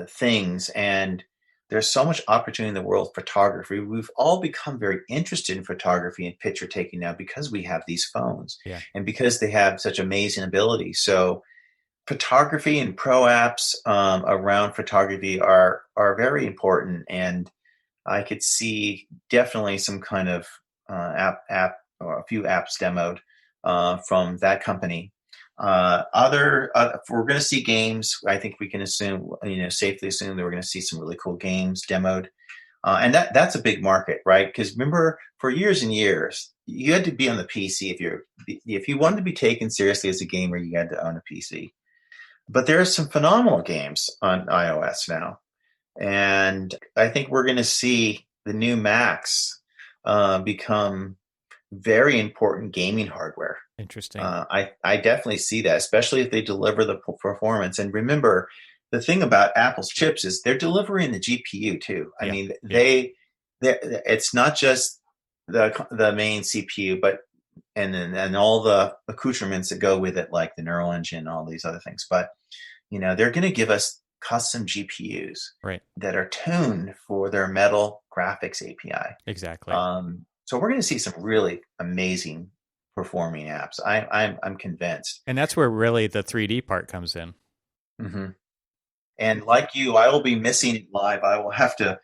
things, and there's so much opportunity in the world of photography. We've all become very interested in photography and picture taking now because we have these phones, and because they have such amazing ability. So photography and pro apps around photography are very important, and I could see definitely some kind of app or a few apps demoed from that company. If we're going to see games, I think we can assume, safely assume that we're going to see some really cool games demoed. And that's a big market, right? Because remember, for years and years, you had to be on the PC. If you wanted to be taken seriously as a gamer, you had to own a PC. But there are some phenomenal games on iOS now. And I think we're going to see the new Macs become very important gaming hardware. Interesting. I definitely see that, especially if they deliver the performance. And remember, the thing about Apple's chips is they're delivering the GPU too. I mean, it's not just the main CPU, but and all the accoutrements that go with it, like the neural engine and all these other things. But they're going to give us custom GPUs that are tuned for their Metal graphics API. Exactly. So we're going to see some really amazing performing apps. I'm convinced. And that's where really the 3D part comes in. Mm-hmm. And like you, I will be missing it live. I will have to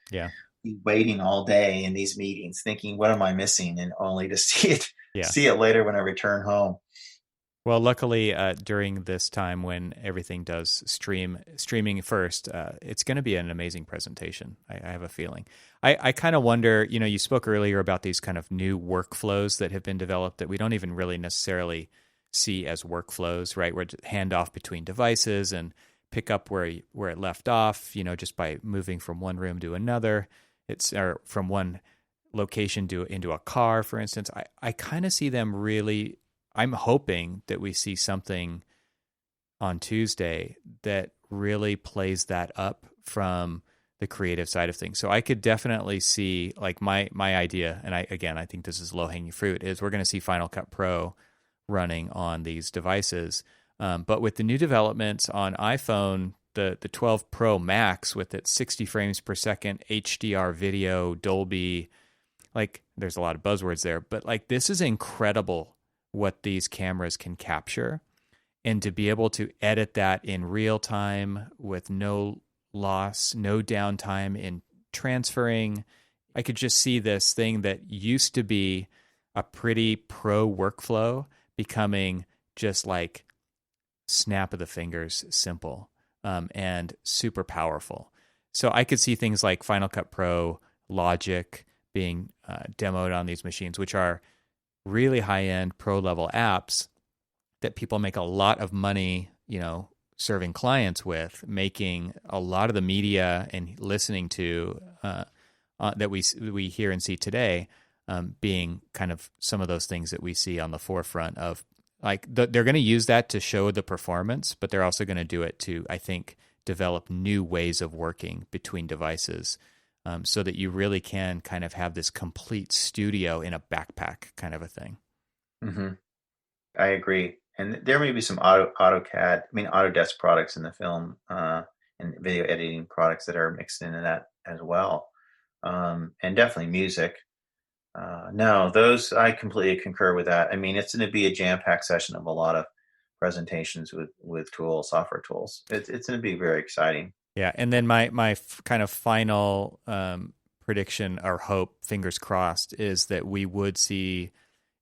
be waiting all day in these meetings, thinking, "What am I missing?" and only to see it later when I return home. Well, luckily, during this time when everything does streaming first, it's going to be an amazing presentation. I have a feeling. I kind of wonder, you spoke earlier about these kind of new workflows that have been developed that we don't even really necessarily see as workflows, right? Where handoff between devices and pick up where it left off, just by moving from one room to another. Or from one location into a car, for instance. I kind of see them really. I'm hoping that we see something on Tuesday that really plays that up from the creative side of things. So I could definitely see, like, my idea, and I think this is low-hanging fruit, is we're going to see Final Cut Pro running on these devices. But with the new developments on iPhone, the 12 Pro Max with its 60 frames per second HDR video, Dolby, like, there's a lot of buzzwords there, but like, this is incredible what these cameras can capture, and to be able to edit that in real time with no loss, no downtime in transferring. I could just see this thing that used to be a pretty pro workflow becoming just like snap of the fingers simple, and super powerful. So I could see things like Final Cut Pro, Logic being demoed on these machines, which are really high-end pro-level apps that people make a lot of money, serving clients with, making a lot of the media and listening to that we hear and see today, being kind of some of those things that we see on the forefront of, like, they're going to use that to show the performance, but they're also going to do it to, I think, develop new ways of working between devices. So that you really can kind of have this complete studio in a backpack kind of a thing. Mm-hmm. I agree. And there may be some Autodesk products in the film and video editing products that are mixed into that as well. And definitely music. No, those, I completely concur with that. I mean, it's going to be a jam-packed session of a lot of presentations with software tools. It's going to be very exciting. Yeah, and then my kind of final prediction or hope, fingers crossed, is that we would see,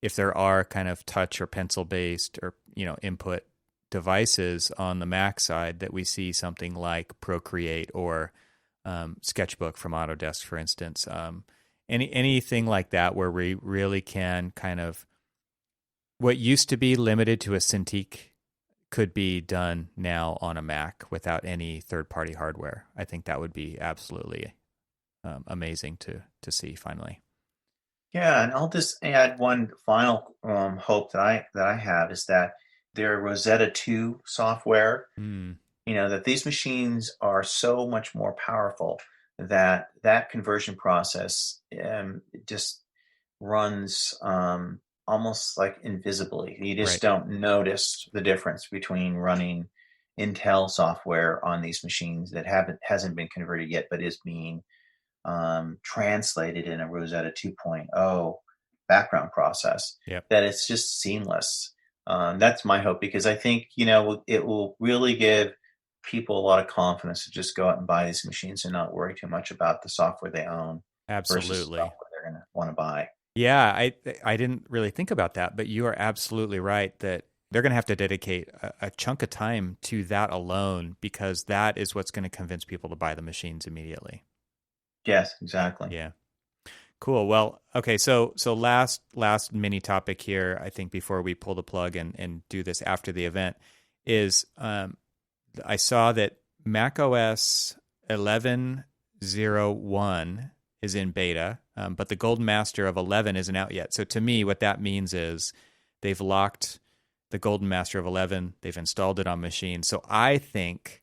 if there are kind of touch or pencil based or input devices on the Mac side, that we see something like Procreate or Sketchbook from Autodesk, for instance. Anything like that where we really can kind of, what used to be limited to a Cintiq could be done now on a Mac without any third-party hardware. I think that would be absolutely amazing to see finally. Yeah, and I'll just add one final hope that I have is that their Rosetta 2 software, that these machines are so much more powerful that conversion process just runs almost like invisibly. You just don't notice the difference between running Intel software on these machines that hasn't been converted yet, but is being translated in a Rosetta 2.0 background process. That it's just seamless. That's my hope, because I think it will really give people a lot of confidence to just go out and buy these machines and not worry too much about the software they own. Absolutely. Versus the software they're going to want to buy. Yeah, I didn't really think about that, but you are absolutely right that they're going to have to dedicate a chunk of time to that alone, because that is what's going to convince people to buy the machines immediately. Yes, exactly. Yeah. Cool. Well, okay. So last mini topic here, I think, before we pull the plug and do this after the event, is I saw that macOS 11.01 is in beta, but the Golden Master of 11 isn't out yet. So to me, what that means is they've locked the Golden Master of 11, they've installed it on machines. So I think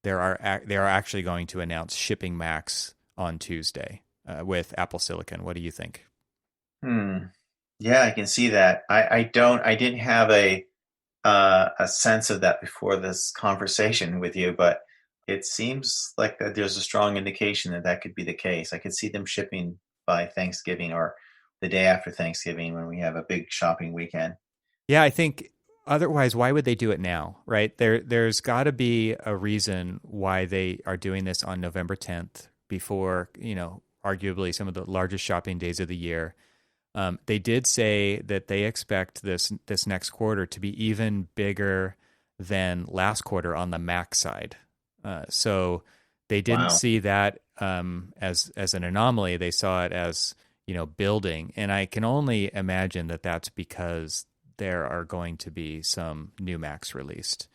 they are actually going to announce shipping Macs on Tuesday with Apple Silicon. What do you think? Yeah, I can see that. I didn't have a sense of that before this conversation with you, but it seems like that there's a strong indication that that could be the case. I could see them shipping by Thanksgiving or the day after Thanksgiving when we have a big shopping weekend. Yeah, I think otherwise, why would they do it now, right? There's got to be a reason why they are doing this on November 10th before, arguably some of the largest shopping days of the year. They did say that they expect this next quarter to be even bigger than last quarter on the Mac side. So they didn't see that as an anomaly. They saw it as building, and I can only imagine that that's because there are going to be some new Macs released.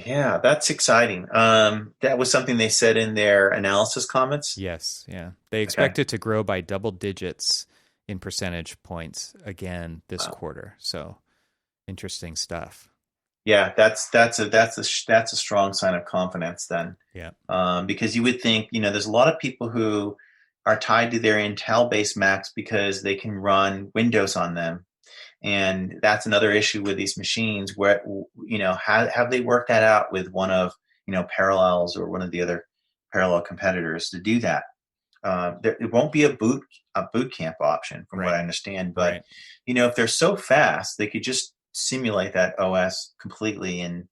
Yeah, that's exciting. That was something they said in their analysis comments. Yes, yeah. They expect it to grow by double digits in percentage points again this quarter. So interesting stuff. Yeah, that's a strong sign of confidence then. Yeah. Because you would think, there's a lot of people who are tied to their Intel-based Macs because they can run Windows on them. And that's another issue with these machines where, have they worked that out with one of, Parallels or one of the other parallel competitors to do that? It won't be a boot camp option from what I understand. But, if they're so fast, they could just simulate that OS completely in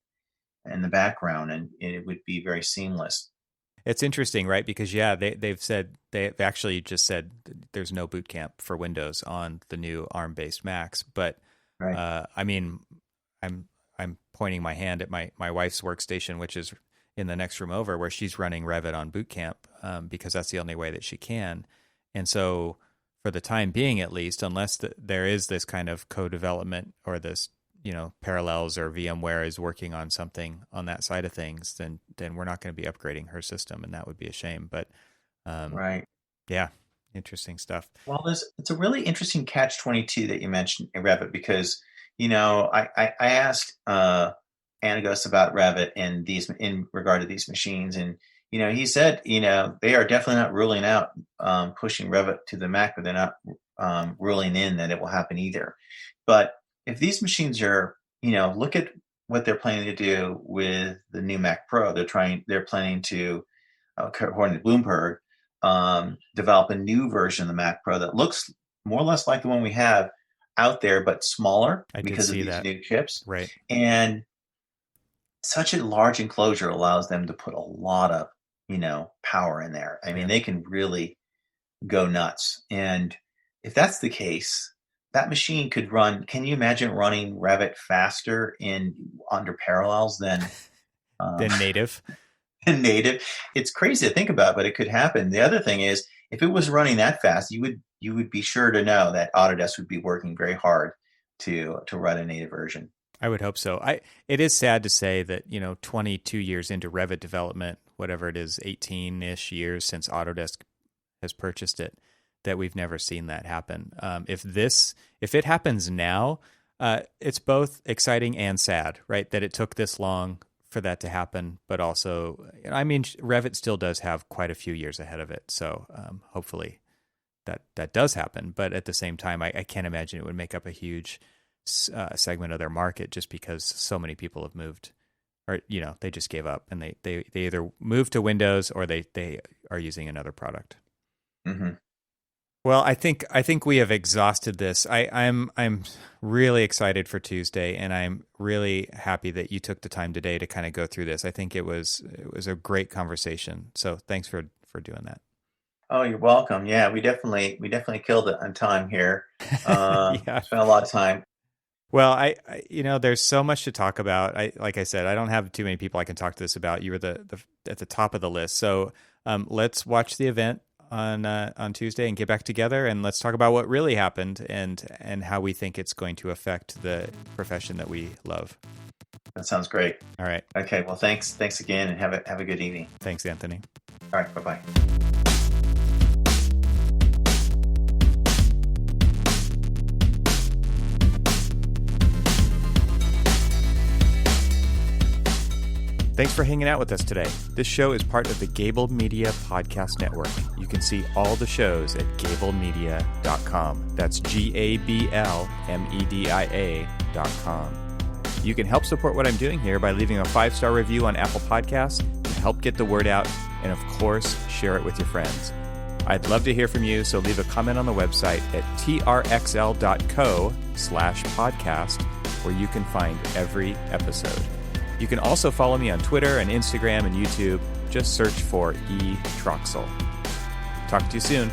the background and it would be very seamless. It's interesting, right? Because they've actually just said there's no boot camp for Windows on the new ARM-based Macs. But I mean, I'm pointing my hand at my wife's workstation, which is in the next room over, where she's running Revit on boot camp because that's the only way that she can. And so, for the time being, at least, unless there is this kind of co-development or this Parallels or VMware is working on something on that side of things, then we're not going to be upgrading her system, and that would be a shame. But yeah, interesting stuff. Well, it's a really interesting catch-22 that you mentioned in Revit because I asked Anagos about Revit and in regard to these machines, and he said they are definitely not ruling out pushing Revit to the Mac, but they're not ruling in that it will happen either. But if these machines are, look at what they're planning to do with the new Mac Pro. They're planning to, according to Bloomberg, develop a new version of the Mac Pro that looks more or less like the one we have out there, but smaller because of these new chips. Right. And such a large enclosure allows them to put a lot of, power in there. I mean, they can really go nuts. And if that's the case, that machine could run. Can you imagine running Revit faster under Parallels than native? Native. It's crazy to think about, but it could happen. The other thing is, if it was running that fast, you would be sure to know that Autodesk would be working very hard to run a native version. I would hope so. It is sad to say that 22 years into Revit development, whatever it is, 18-ish years since Autodesk has purchased it, that we've never seen that happen. If it happens now, it's both exciting and sad, right? That it took this long for that to happen, but also, Revit still does have quite a few years ahead of it. So hopefully that does happen. But at the same time, I can't imagine it would make up a huge segment of their market just because so many people have moved, or they just gave up and they either moved to Windows or they are using another product. Mm-hmm. Well, I think we have exhausted this. I'm really excited for Tuesday, and I'm really happy that you took the time today to kind of go through this. I think it was a great conversation. So thanks for doing that. Oh, you're welcome. Yeah, we definitely killed it on time here. Spent a lot of time. Well, I there's so much to talk about. Like I said, I don't have too many people I can talk to this about. You were at the top of the list. So let's watch the event on Tuesday and get back together, and let's talk about what really happened and how we think it's going to affect the profession that we love. That sounds great. All right. Okay. Well, thanks again, and have a good evening. Thanks, Anthony. All right. Bye-bye. Thanks for hanging out with us today. This show is part of the Gable Media Podcast Network. You can see all the shows at gablemedia.com. That's GABLMEDIA.com. You can help support what I'm doing here by leaving a 5-star review on Apple Podcasts to help get the word out, and of course, share it with your friends. I'd love to hear from you, so leave a comment on the website at trxl.co/podcast, where you can find every episode. You can also follow me on Twitter and Instagram and YouTube. Just search for eTroxel. Talk to you soon.